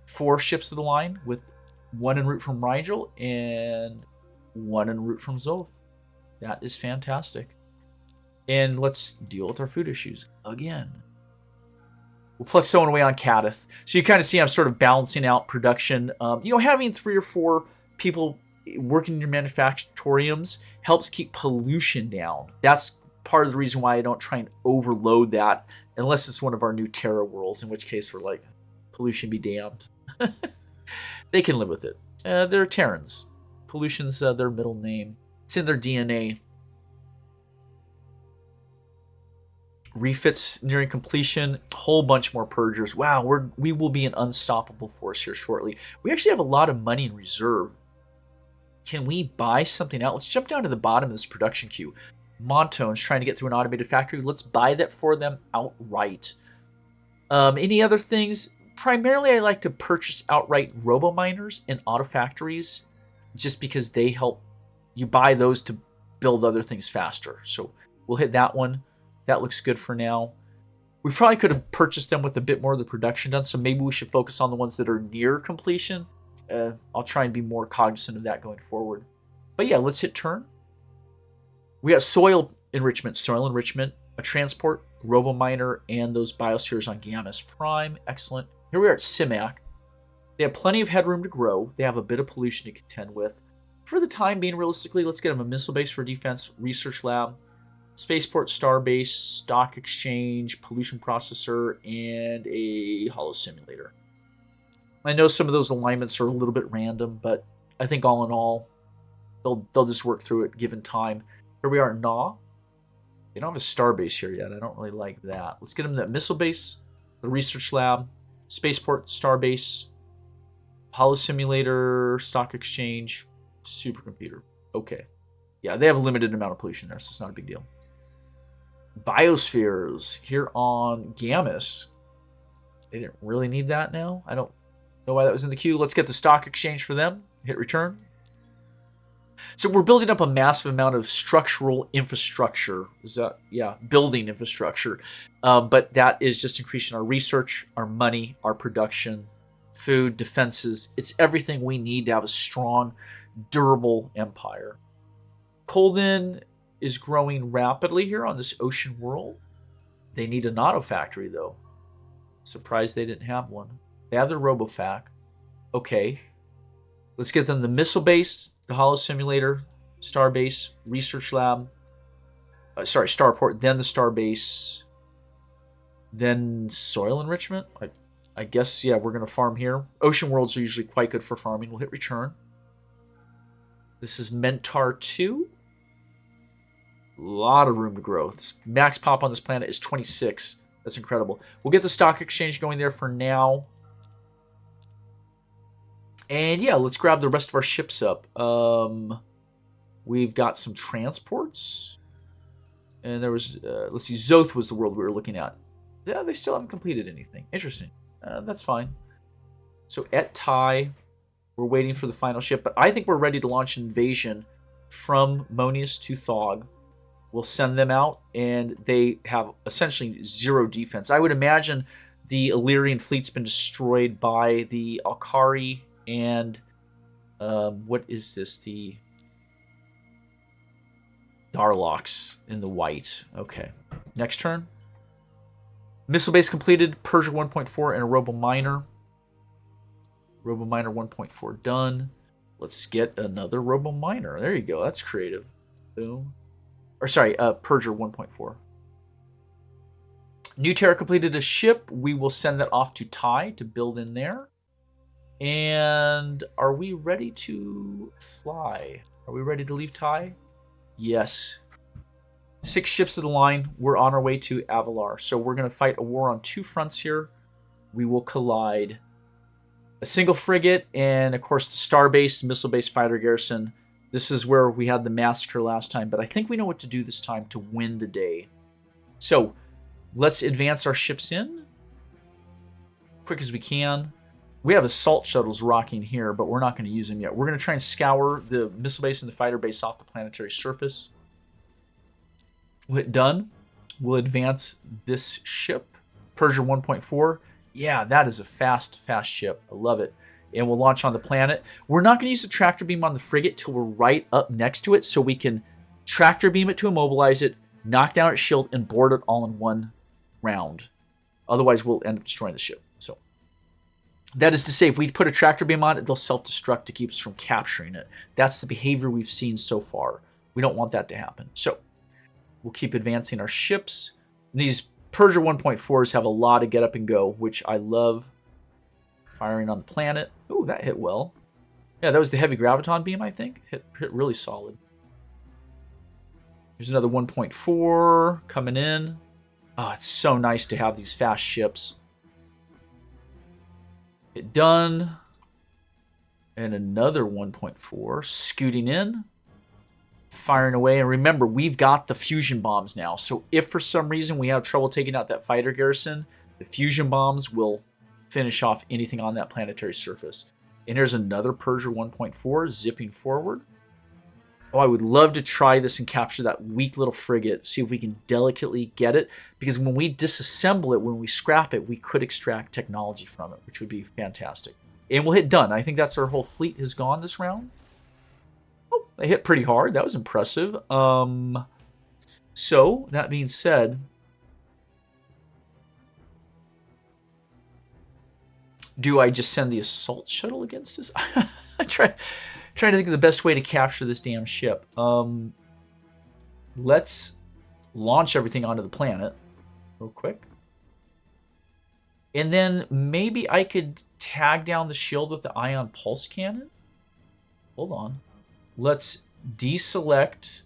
4 ships of the line with 1 en route from Rigel and 1 en route from Zoth. That is fantastic. And let's deal with our food issues again. We'll pluck someone away on Cadath. So you kind of see I'm sort of balancing out production. Having 3 or 4 people working in your manufactoriums helps keep pollution down. That's part of the reason why I don't try and overload that, unless it's one of our new Terra worlds, in which case we're like, pollution be damned. They can live with it. They're Terrans. Pollution's their middle name. It's in their DNA. Refits nearing completion. A whole bunch more purgers. Wow, we will be an unstoppable force here shortly. We actually have a lot of money in reserve. Can we buy something out? Let's jump down to the bottom of this production queue. Montone's trying to get through an automated factory. Let's buy that for them outright. Any other things? Primarily, I like to purchase outright robo-miners and auto factories just because they help you buy those to build other things faster. So we'll hit that one. That looks good for now. We probably could have purchased them with a bit more of the production done, so maybe we should focus on the ones that are near completion. I'll try and be more cognizant of that going forward. But yeah, let's hit turn. We got soil enrichment, a transport, robo-miner, and those biospheres on Gammas Prime. Excellent. Here we are at Simac. They have plenty of headroom to grow. They have a bit of pollution to contend with. For the time being, realistically, let's get them a missile base for defense, research lab, spaceport, starbase, stock exchange, pollution processor, and a holo simulator. I know some of those alignments are a little bit random, but I think all in all, they'll just work through it given time. Here we are at Gnaw. They don't have a starbase here yet. I don't really like that. Let's get them that missile base, the research lab, spaceport, starbase, holo simulator, stock exchange, supercomputer. Okay. Yeah, they have a limited amount of pollution there, so it's not a big deal. Biospheres here on Gammas. They didn't really need that now. I don't know why that was in the queue. Let's get the stock exchange for them. Hit return. So we're building up a massive amount of structural infrastructure. Building infrastructure. But that is just increasing our research, our money, our production, food, defenses. It's everything we need to have a strong, durable empire. Colden is growing rapidly here on this ocean world. They need an auto factory, though. Surprised they didn't have one. They have their RoboFac. Okay. Let's get them the missile base, the holo simulator, starbase, research lab, sorry, starport, then the starbase, then soil enrichment. I guess, yeah, we're going to farm here. Ocean worlds are usually quite good for farming. We'll hit return. This is Mentar 2. A lot of room to grow. This max pop on this planet is 26. That's incredible. We'll get the stock exchange going there for now. And yeah, let's grab the rest of our ships up. We've got some transports. And there was, let's see, Zoth was the world we were looking at. Yeah, they still haven't completed anything. Interesting. That's fine. So at Tai, we're waiting for the final ship. But I think we're ready to launch an invasion from Monius to Thog. We'll send them out, and they have essentially zero defense. I would imagine the Illyrian fleet's been destroyed by the Alkari and what is this? The Darloks in the white. Okay. Next turn. Missile base completed. Persia 1.4 and a Robo Miner. Robo Miner 1.4 done. Let's get another Robo Miner. There you go. That's creative. Boom. Or sorry, Persia 1.4. New Terra completed a ship. We will send that off to Tai to build in there. And are we ready to fly? Are we ready to leave Tai? Yes. 6 ships of the line. We're on our way to Avalar. So we're going to fight a war on 2 fronts here. We will collide a single frigate and, of course, the star-based, missile-based fighter garrison. This is where we had the massacre last time, but I think we know what to do this time to win the day. So let's advance our ships in quick as we can. We have assault shuttles rocking here, but we're not going to use them yet. We're going to try and scour the missile base and the fighter base off the planetary surface. We'll hit done. We'll advance this ship. Persia 1.4. Yeah, that is a fast ship. I love it. And we'll launch on the planet. We're not going to use the tractor beam on the frigate till we're right up next to it, so we can tractor beam it to immobilize it, knock down its shield, and board it all in one round. Otherwise, we'll end up destroying the ship. So that is to say, if we put a tractor beam on it, they'll self-destruct to keep us from capturing it. That's the behavior we've seen so far. We don't want that to happen. So we'll keep advancing our ships. These Persia 1.4s have a lot of get up and go, which I love. Firing on the planet. Ooh, that hit well. Yeah, that was the heavy graviton beam, I think. Hit really solid. Here's another 1.4 coming in. Oh, it's so nice to have these fast ships. Hit done. And another 1.4 scooting in. Firing away. And remember, we've got the fusion bombs now. So if for some reason we have trouble taking out that fighter garrison, the fusion bombs will finish off anything on that planetary surface. And here's another Persia 1.4 zipping forward. Oh, I would love to try this and capture that weak little frigate, see if we can delicately get it, because when we disassemble it, when we scrap it, we could extract technology from it, which would be fantastic. And we'll hit done. I think that's our whole fleet has gone this round. Oh, they hit pretty hard. That was impressive. So, that being said, do I just send the assault shuttle against this? I'm trying to think of the best way to capture this damn ship. Let's launch everything onto the planet real quick. And then maybe I could tag down the shield with the ion pulse cannon. Hold on. Let's deselect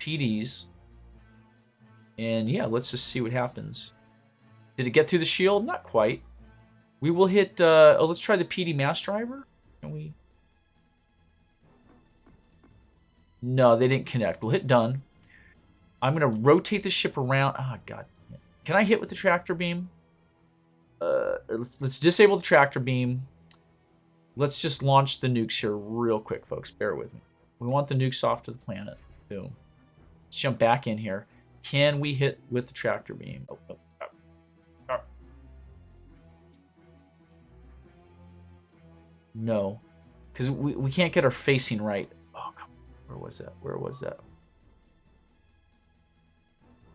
PDs. And yeah, let's just see what happens. Did it get through the shield? Not quite. We will hit, let's try the PD mass driver. Can we? No, they didn't connect. We'll hit done. I'm going to rotate the ship around. Oh, God. Can I hit with the tractor beam? Let's disable the tractor beam. Let's just launch the nukes here real quick, folks. Bear with me. We want the nukes off to the planet. Boom. Let's jump back in here. Can we hit with the tractor beam? Oh. No, because we can't get our facing right. Oh, come on. Where was that? Where was that?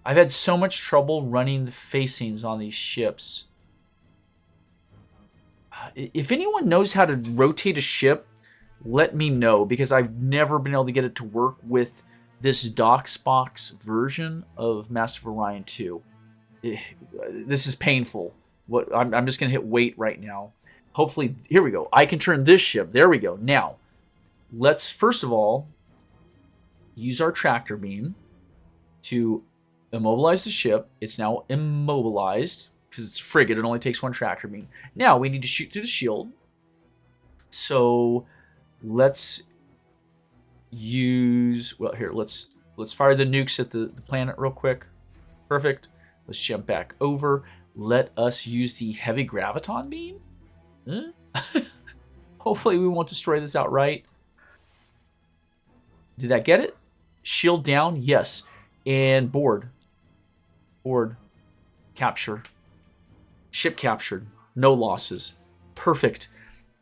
I've had so much trouble running the facings on these ships. If anyone knows how to rotate a ship, let me know, because I've never been able to get it to work with this DOCSbox version of Master of Orion 2. This is painful. I'm just going to hit wait right now. Hopefully, here we go. I can turn this ship. There we go. Now, let's first of all use our tractor beam to immobilize the ship. It's now immobilized because it's a frigate. It only takes one tractor beam. Now we need to shoot through the shield. So let's use, well, here, let's fire the nukes at the planet real quick. Perfect. Let's jump back over. Let us use the heavy graviton beam. Hopefully we won't destroy this outright. Did that get it? Shield down? Yes. And board. Board. Capture. Ship captured. No losses. Perfect.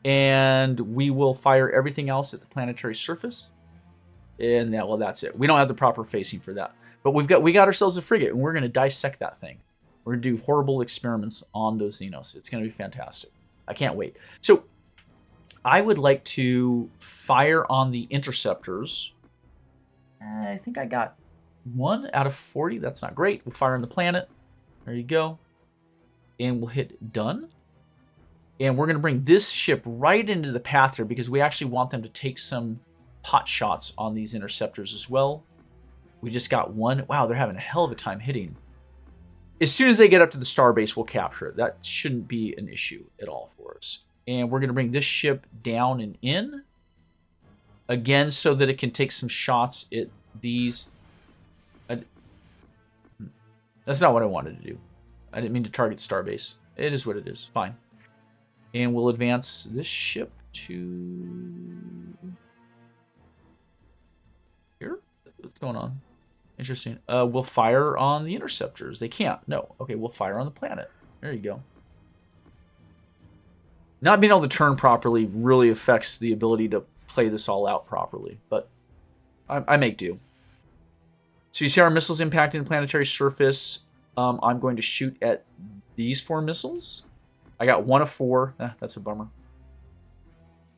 And we will fire everything else at the planetary surface. And yeah, well, that's it. We don't have the proper facing for that. But we got ourselves a frigate, and we're going to dissect that thing. We're going to do horrible experiments on those Xenos. It's going to be fantastic. I can't wait. So I would like to fire on the interceptors. I think I got 1 out of 40. That's not great. We'll fire on the planet. There you go. And we'll hit done. And we're going to bring this ship right into the path here because we actually want them to take some pot shots on these interceptors as well. We just got 1. Wow, they're having a hell of a time hitting. As soon as they get up to the starbase, we'll capture it. That shouldn't be an issue at all for us. And we're going to bring this ship down and in. Again, so that it can take some shots at these. That's not what I wanted to do. I didn't mean to target starbase. It is what it is. Fine. And we'll advance this ship to here. What's going on? Interesting. We'll fire on the interceptors. They can't. No. Okay, we'll fire on the planet. There you go. Not being able to turn properly really affects the ability to play this all out properly, but I make do. So you see our missiles impacting the planetary surface. I'm going to shoot at these 4 missiles. I got 1 of 4. That's a bummer.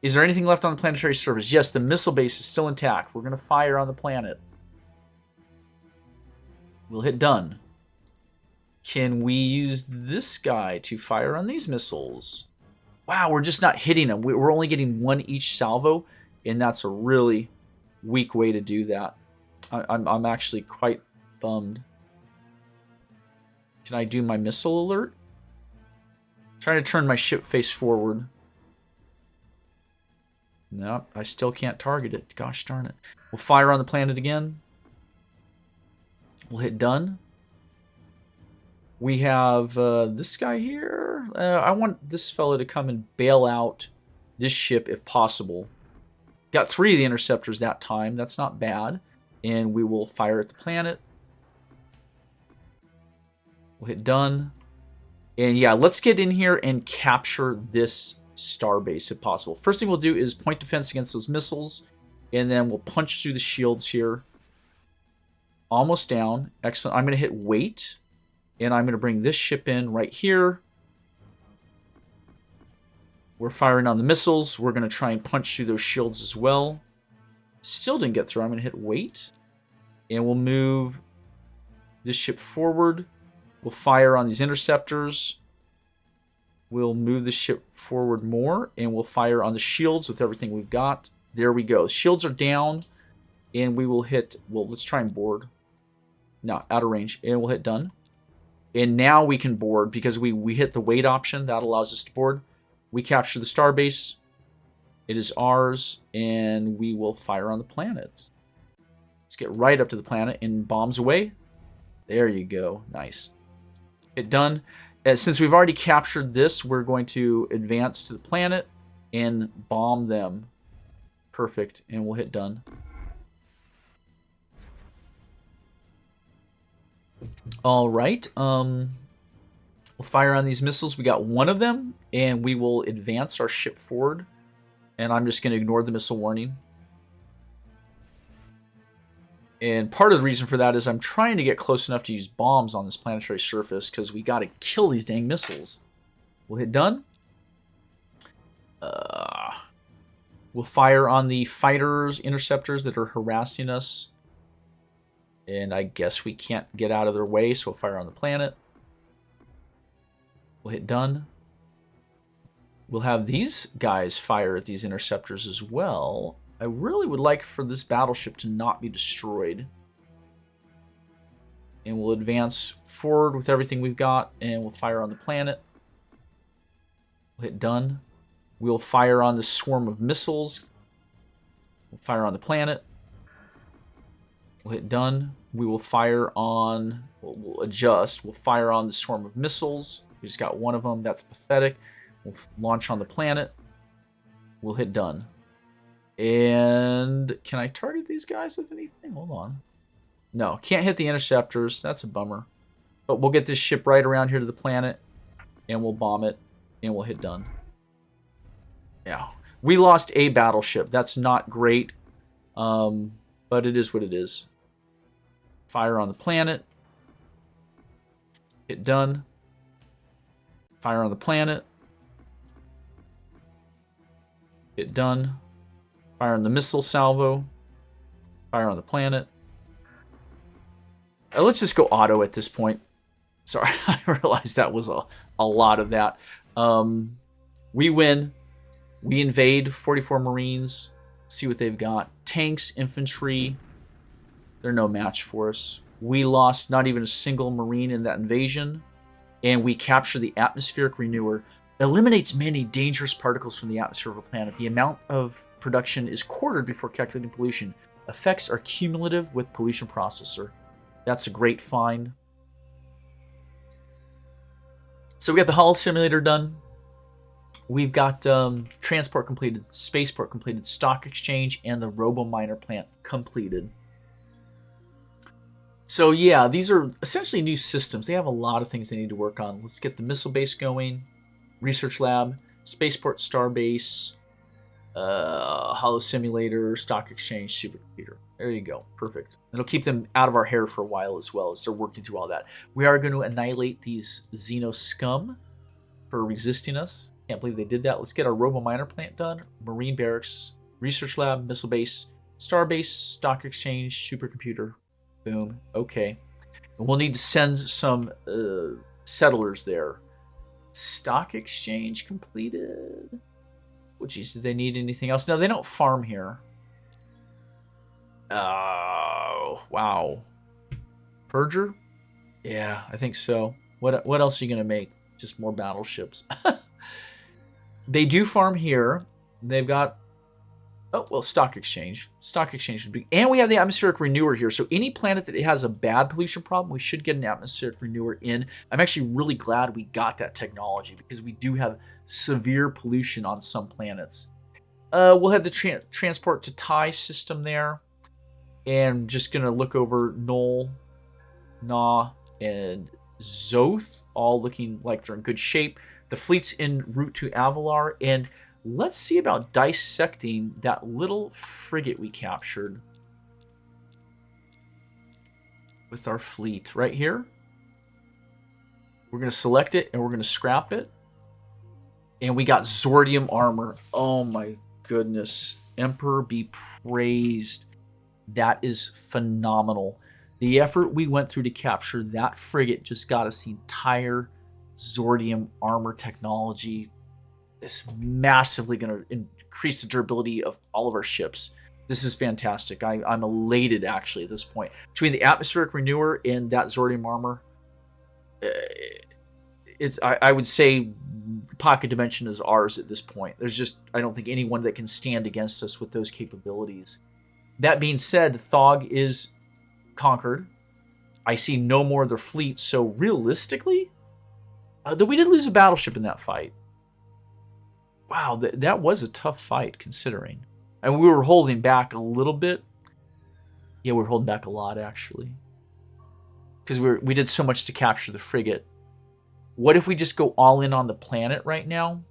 Is there anything left on the planetary surface? Yes, the missile base is still intact. We're going to fire on the planet. We'll hit done. Can we use this guy to fire on these missiles? Wow, we're just not hitting them. We're only getting 1 each salvo, and that's a really weak way to do that. I'm actually quite bummed. Can I do my missile alert? I'm trying to turn my ship face forward. No, I still can't target it. Gosh darn it. We'll fire on the planet again. We'll hit done. We have this guy here. I want this fellow to come and bail out this ship if possible. Got 3 of the interceptors that time. That's not bad. And we will fire at the planet. We'll hit done. And yeah, let's get in here and capture this starbase if possible. First thing we'll do is point defense against those missiles. And then we'll punch through the shields here. Almost down. Excellent. I'm going to hit wait. And I'm going to bring this ship in right here. We're firing on the missiles. We're going to try and punch through those shields as well. Still didn't get through. I'm going to hit wait. And we'll move this ship forward. We'll fire on these interceptors. We'll move the ship forward more. And we'll fire on the shields with everything we've got. There we go. Shields are down. And we will hit... Well, let's try and board. No, out of range. And we'll hit done. And now we can board because we hit the wait option. That allows us to board. We capture the starbase. It is ours. And we will fire on the planet. Let's get right up to the planet and bombs away. There you go. Nice. Hit done. Since we've already captured this, we're going to advance to the planet and bomb them. Perfect. And we'll hit done. All right. We'll fire on these missiles. We got 1 of them, and we will advance our ship forward. And I'm just going to ignore the missile warning. And part of the reason for that is I'm trying to get close enough to use bombs on this planetary surface because we got to kill these dang missiles. We'll hit done. We'll fire on the fighters, interceptors that are harassing us. And I guess we can't get out of their way, so we'll fire on the planet. We'll hit done. We'll have these guys fire at these interceptors as well. I really would like for this battleship to not be destroyed. And we'll advance forward with everything we've got, and we'll fire on the planet. We'll hit done. We'll fire on the swarm of missiles. We'll fire on the planet. We'll hit done. We will fire on... We'll adjust. We'll fire on the swarm of missiles. We just got one of them. That's pathetic. We'll launch on the planet. We'll hit done. And can I target these guys with anything? Hold on. No, can't hit the interceptors. That's a bummer. But we'll get this ship right around here to the planet, and we'll bomb it, and we'll hit done. Yeah. We lost a battleship. That's not great, but it is what it is. Fire on the planet. Hit done. Fire on the planet. Hit done. Fire on the missile salvo. Fire on the planet. Let's just go auto at this point. Sorry, I realized that was a lot of that. We win. We invade 44 Marines. See what they've got. Tanks, infantry. They're no match for us. We lost not even a single Marine in that invasion. And we capture the atmospheric renewer. Eliminates many dangerous particles from the atmosphere of a planet. The amount of production is quartered before calculating pollution. Effects are cumulative with pollution processor. That's a great find. So we got the hull simulator done. We've got transport completed, spaceport completed, stock exchange, and the robo-miner plant completed. So yeah, these are essentially new systems. They have a lot of things they need to work on. Let's get the missile base going. Research lab, spaceport, starbase, hollow simulator, stock exchange, supercomputer. There you go. Perfect. It'll keep them out of our hair for a while as well as they're working through all that. We are going to annihilate these Xeno scum for resisting us. Can't believe they did that. Let's get our robo-miner plant done. Marine barracks, research lab, missile base, starbase, stock exchange, supercomputer. Boom. Okay. And we'll need to send some settlers there. Stock exchange completed. Oh, geez, do they need anything else? No, they don't farm here. Oh, wow. Purger? Yeah, I think so. What else are you going to make? Just more battleships. They do farm here. They've got... Oh, well, stock exchange. Stock exchange would be... And we have the atmospheric renewer here. So any planet that has a bad pollution problem, we should get an atmospheric renewer in. I'm actually really glad we got that technology because we do have severe pollution on some planets. We'll have the transport to tie system there. And just going to look over Null, Na, and Zoth, all looking like they're in good shape. The fleet's en route to Avalar, and let's see about dissecting that little frigate we captured with our fleet right here. We're going to select it, and we're going to scrap it. And we got Zordium armor. Oh my goodness. Emperor be praised. That is phenomenal. The effort we went through to capture that frigate just got us the entire Zordium armor technology. It's massively going to increase the durability of all of our ships. This is fantastic. I'm elated, actually, at this point. Between the atmospheric renewer and that Zordium armor, I would say the pocket dimension is ours at this point. There's just, I don't think anyone that can stand against us with those capabilities. That being said, Thog is conquered. I see no more of their fleet, so realistically, though we did lose a battleship in that fight. Wow, that was a tough fight, considering. And we were holding back a little bit. Yeah, we were holding back a lot, actually. Because we did so much to capture the frigate. What if we just go all in on the planet right now?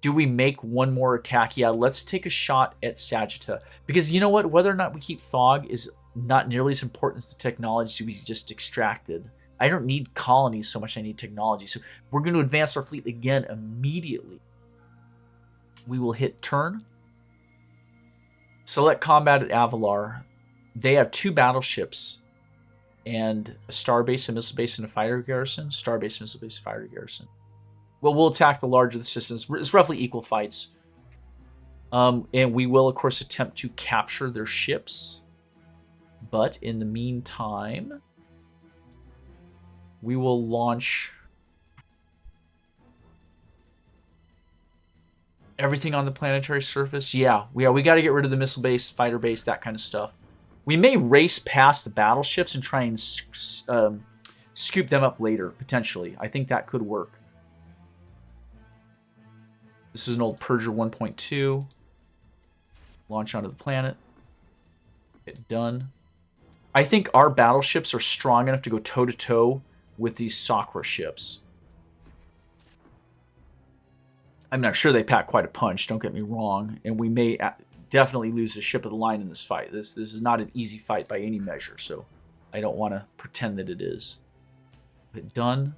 Do we make one more attack? Yeah, let's take a shot at Sagitta. Because you know what? Whether or not we keep Thog is not nearly as important as the technology we just extracted. I don't need colonies so much, I need technology. So we're going to advance our fleet again immediately. We will hit turn. Select combat at Avalar. They have 2 battleships. and a starbase, a missile base, and a fighter garrison. Starbase, missile base, fighter garrison. Well, we'll attack the larger the systems. It's roughly equal fights. And we will, of course, attempt to capture their ships. But in the meantime, we will launch everything on the planetary surface. Yeah, we got to get rid of the missile base, fighter base, that kind of stuff. We may race past the battleships and try and scoop them up later, potentially. I think that could work. This is an old Purger 1.2. Launch onto the planet. Get done. I think our battleships are strong enough to go toe-to-toe with these Sakra ships. I'm not sure they pack quite a punch, don't get me wrong. And we may definitely lose a ship of the line in this fight. This is not an easy fight by any measure, so I don't want to pretend that it is. Get done.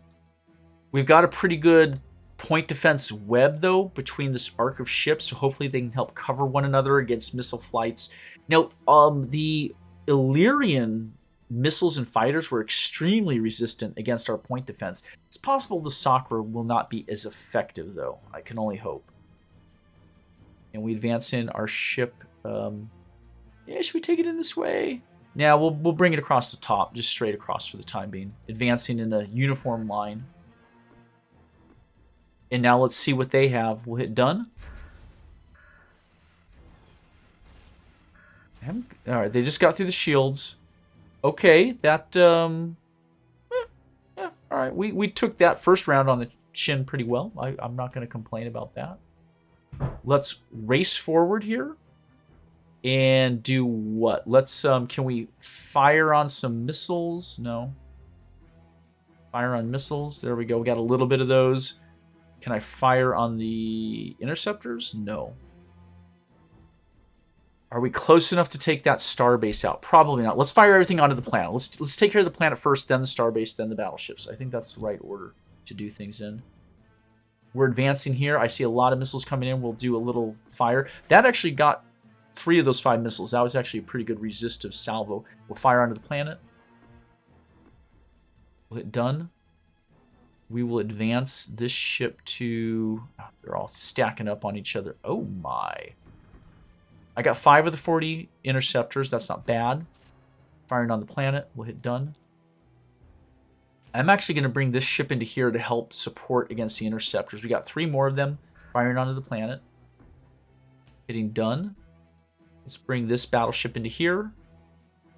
We've got a pretty good point defense web, though, between this arc of ships, so hopefully they can help cover one another against missile flights. Now, the Illyrian missiles and fighters were extremely resistant against our point defense. It's possible the Sakra will not be as effective, though. I can only hope. And we advance in our ship. Yeah, should we take it in this way? Now, we'll bring it across the top, just straight across for the time being. Advancing in a uniform line. And now let's see what they have. We'll hit done. Alright, they just got through the shields. Okay, that... yeah, alright, we took that first round on the chin pretty well. I'm not going to complain about that. Let's race forward here. And do what? Let's, can we fire on some missiles? No. Fire on missiles. There we go. We got a little bit of those. Can I fire on the interceptors? No. Are we close enough to take that starbase out? Probably not. Let's fire everything onto the planet. Let's take care of the planet first, then the starbase, then the battleships. I think that's the right order to do things in. We're advancing here. I see a lot of missiles coming in. We'll do a little fire. That actually got 3 of those 5 missiles. That was actually a pretty good resistive salvo. We'll fire onto the planet. We'll hit done. We will advance this ship to... Oh, they're all stacking up on each other. Oh my. I got 5 of the 40 interceptors. That's not bad. Firing on the planet. We'll hit done. I'm actually going to bring this ship into here to help support against the interceptors. We got 3 more of them firing onto the planet. Hitting done. Let's bring this battleship into here.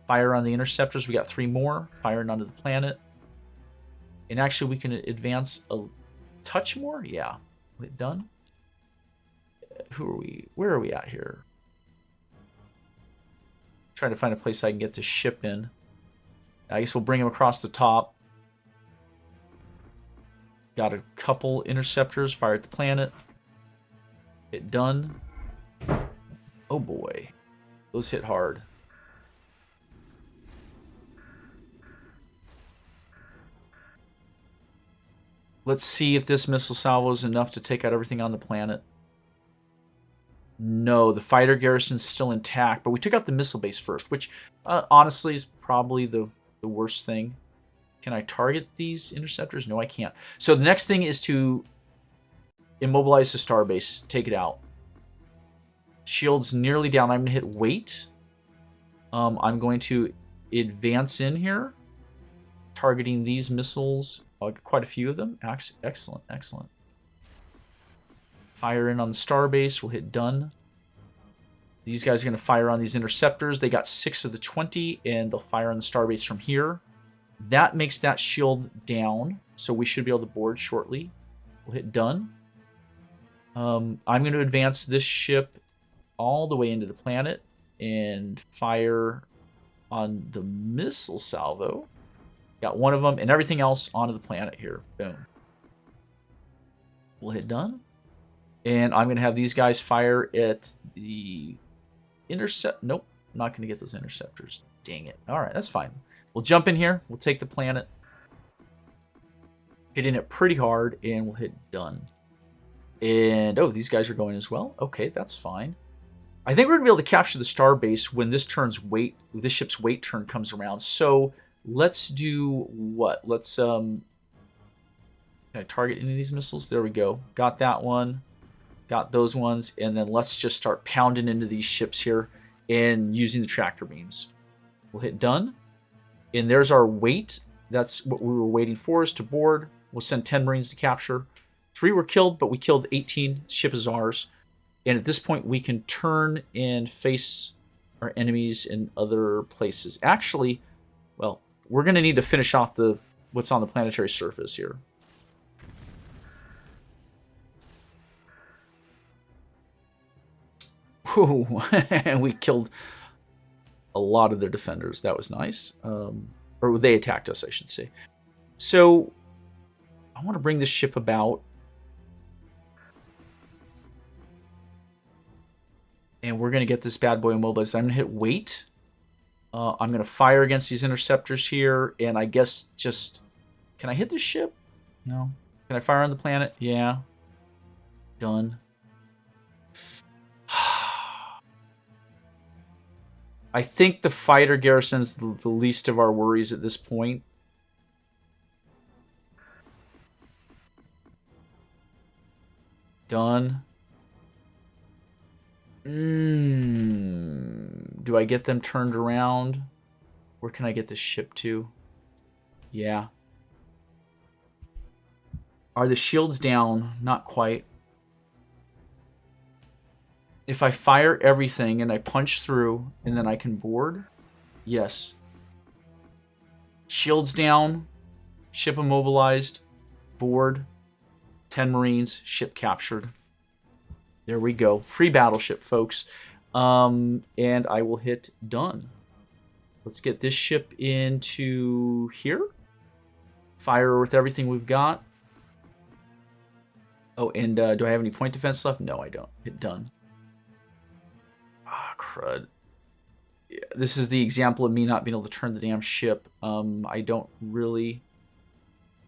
Fire on the interceptors. We got 3 more firing onto the planet. And actually, we can advance a touch more. Yeah. Hit done. Who are we? Where are we at here? Trying to find a place I can get this ship in. I guess we'll bring him across the top. Got a couple interceptors. Fire at the planet. Hit done. Oh boy. Those hit hard. Let's see if this missile salvo is enough to take out everything on the planet. No, the fighter garrison's still intact, but we took out the missile base first, which honestly is probably the worst thing. Can I target these interceptors? No, I can't. So the next thing is to immobilize the starbase, take it out. Shields nearly down. I'm going to hit wait. I'm going to advance in here, targeting these missiles. Quite a few of them. Excellent, excellent. Fire in on the starbase. We'll hit done. These guys are going to fire on these interceptors. They got 6 of the 20, and they'll fire on the starbase from here. That makes that shield down, so we should be able to board shortly. We'll hit done. I'm going to advance this ship all the way into the planet and fire on the missile salvo. Got 1 of them, and everything else onto the planet here. Boom. We'll hit done. And I'm going to have these guys fire at the intercept. Nope, I'm not going to get those interceptors. Dang it. All right, that's fine. We'll jump in here. We'll take the planet. Hitting it pretty hard, and we'll hit done. And, oh, these guys are going as well. Okay, that's fine. I think we're going to be able to capture the starbase when this ship's wait turn comes around. So let's do what? Let's can I target any of these missiles? There we go. Got that one. Got those ones, and then let's just start pounding into these ships here and using the tractor beams. We'll hit done, and there's our wait. That's what we were waiting for, is to board. We'll send 10 Marines to capture. 3 were killed, but we killed 18. Ship is ours. And at this point, we can turn and face our enemies in other places. Actually, well, we're going to need to finish off what's on the planetary surface here. Whew. And we killed a lot of their defenders. That was nice. Or they attacked us, I should say. So I want to bring this ship about. And we're going to get this bad boy immobilized. I'm going to hit wait. I'm going to fire against these interceptors here. And I guess just... Can I hit this ship? No. Can I fire on the planet? Yeah. Done. I think the fighter garrison's the least of our worries at this point. Done. Do I get them turned around? Where can I get this ship to? Yeah. Are the shields down? Not quite. If I fire everything and I punch through and then I can board? Yes. Shields down. Ship immobilized. Board. 10 Marines. Ship captured. There we go. Free battleship, folks. And I will hit done. Let's get this ship into here. Fire with everything we've got. Oh, and do I have any point defense left? No, I don't. Hit done. Ah, crud. Yeah, this is the example of me not being able to turn the damn ship. I don't really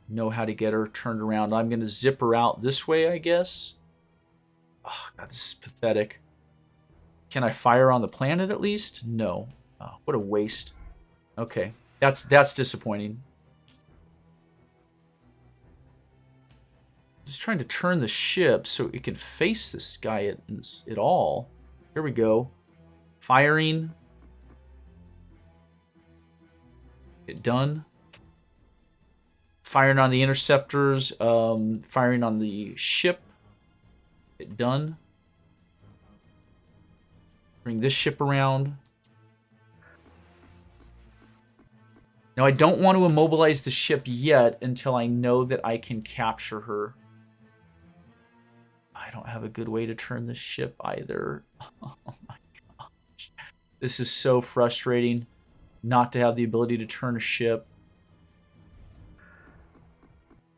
know how to get her turned around. I'm going to zip her out this way, I guess. Oh, God, this is pathetic. Can I fire on the planet at least? No. Oh, what a waste. Okay, that's disappointing. Just trying to turn the ship so it can face this guy at all. Here we go. Firing. Get done. Firing on the interceptors. Firing on the ship. Get done. Bring this ship around. Now, I don't want to immobilize the ship yet until I know that I can capture her. I don't have a good way to turn this ship either. Oh my gosh. This is so frustrating not to have the ability to turn a ship.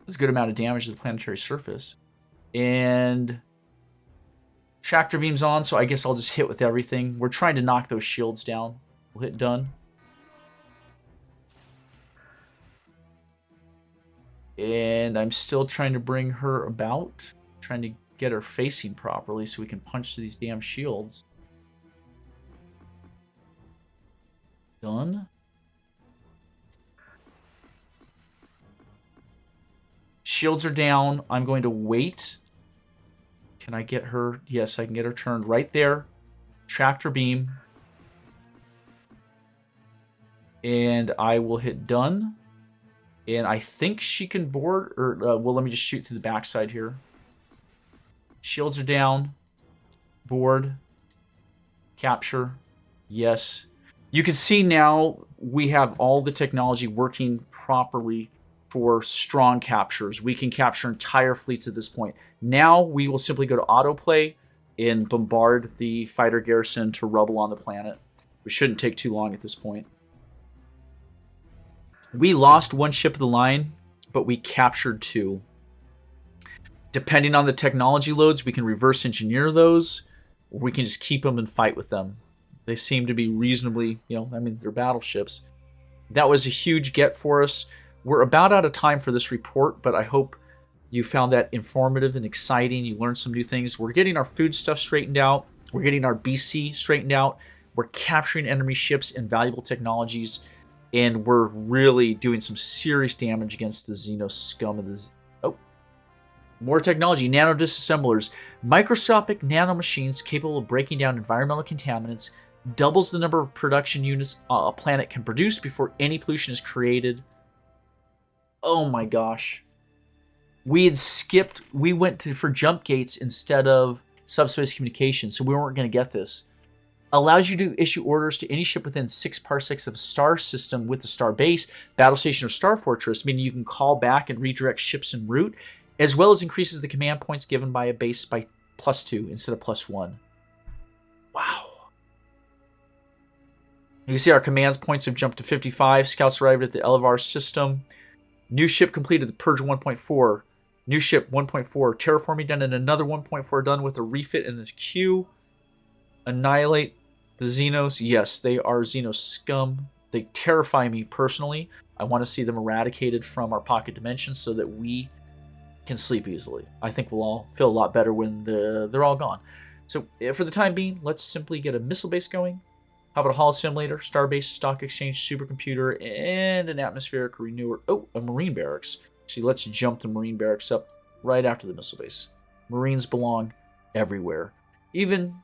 There's a good amount of damage to the planetary surface. And tractor beam's on, so I guess I'll just hit with everything. We're trying to knock those shields down. We'll hit done. And I'm still trying to bring her about. Trying to get her facing properly so we can punch through these damn shields. Done. Shields are down. I'm going to wait. Can I get her? Yes, I can get her turned right there. Tractor beam. And I will hit done. And I think she can board, or, well, let me just shoot through the backside here. Shields are down. Board. Capture. Yes. You can see now we have all the technology working properly for strong captures. We can capture entire fleets at this point. Now we will simply go to autoplay and bombard the fighter garrison to rubble on the planet. We shouldn't take too long at this point. We lost one ship of the line, but we captured 2. Depending on the technology loads, we can reverse engineer those, or we can just keep them and fight with them. They seem to be reasonably, I mean, they're battleships. That was a huge get for us. We're about out of time for this report, but I hope you found that informative and exciting. You learned some new things. We're getting our food stuff straightened out. We're getting our BC straightened out. We're capturing enemy ships and valuable technologies. And we're really doing some serious damage against the Xeno scum of the... Oh. More technology. Nano disassemblers. Microscopic nanomachines capable of breaking down environmental contaminants. Doubles the number of production units a planet can produce before any pollution is created. Oh my gosh. We had skipped... We went for jump gates instead of subspace communication, so we weren't going to get this. Allows you to issue orders to any ship within 6 parsecs of a star system with a star base, battle station, or star fortress, meaning you can call back and redirect ships en route, as well as increases the command points given by a base by +2 instead of +1. Wow. You can see our command points have jumped to 55. Scouts arrived at the Elevar system. New ship completed, the Purge 1.4. New ship 1.4. Terraforming done, and another 1.4 done with a refit in the queue. Annihilate the Xenos. Yes, they are Xeno scum. They terrify me personally. I want to see them eradicated from our pocket dimensions so that we can sleep easily. I think we'll all feel a lot better when they're all gone. So for the time being, let's simply get a missile base going. How about a holo simulator, starbase, stock exchange, supercomputer, and an atmospheric renewer. Oh, a marine barracks. See, let's jump the marine barracks up right after the missile base. Marines belong everywhere. Even,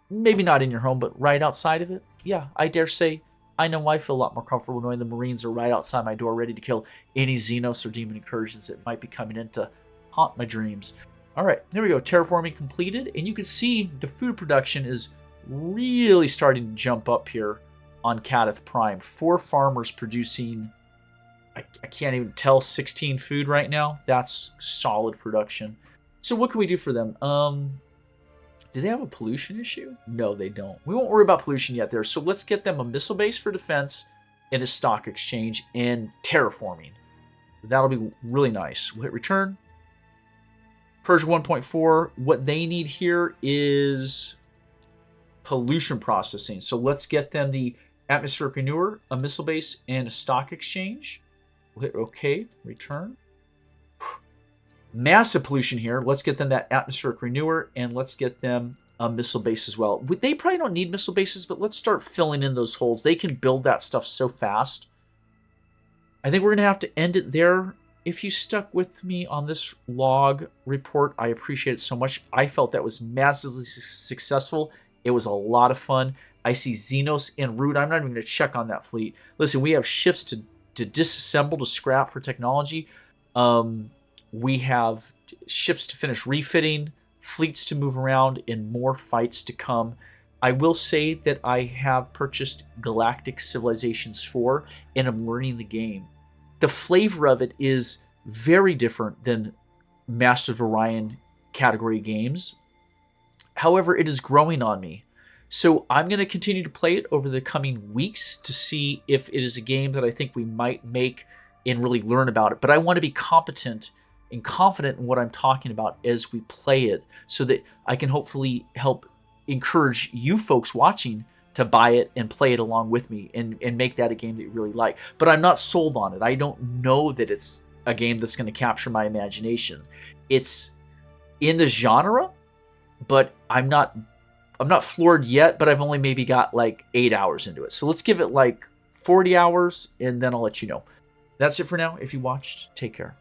maybe not in your home, but right outside of it. Yeah, I dare say, I know I feel a lot more comfortable knowing the Marines are right outside my door ready to kill any Xenos or demon incursions that might be coming in to haunt my dreams. All right, there we go. Terraforming completed. And you can see the food production is really starting to jump up here on Cadath Prime. 4 farmers producing, I can't even tell, 16 food right now. That's solid production. So what can we do for them? Do they have a pollution issue? No, they don't. We won't worry about pollution yet there. So let's get them a missile base for defense and a stock exchange and terraforming. That'll be really nice. We'll hit return. Purge 1.4. What they need here is pollution processing. So let's get them the atmospheric renewer, a missile base, and a stock exchange. We'll hit OK. Return. Massive pollution here. Let's get them that atmospheric renewer, and let's get them a missile base as well. They probably don't need missile bases, but let's start filling in those holes. They can build that stuff so fast. I think we're going to have to end it there. If you stuck with me on this log report, I appreciate it so much. I felt that was massively successful. It was a lot of fun. I see Xenos en route. I'm not even going to check on that fleet. Listen, we have ships to disassemble, to scrap for technology. We have ships to finish refitting, fleets to move around, and more fights to come. I will say that I have purchased Galactic Civilizations 4 and I'm learning the game. The flavor of it is very different than Master of Orion category games. However, it is growing on me. So I'm going to continue to play it over the coming weeks to see if it is a game that I think we might make and really learn about it. But I want to be competent and confident in what I'm talking about as we play it so that I can hopefully help encourage you folks watching to buy it and play it along with me and make that a game that you really like. But I'm not sold on it. I don't know that it's a game that's going to capture my imagination. It's in the genre, but I'm not floored yet, but I've only maybe got like 8 hours into it. So let's give it like 40 hours and then I'll let you know. That's it for now. If you watched, take care.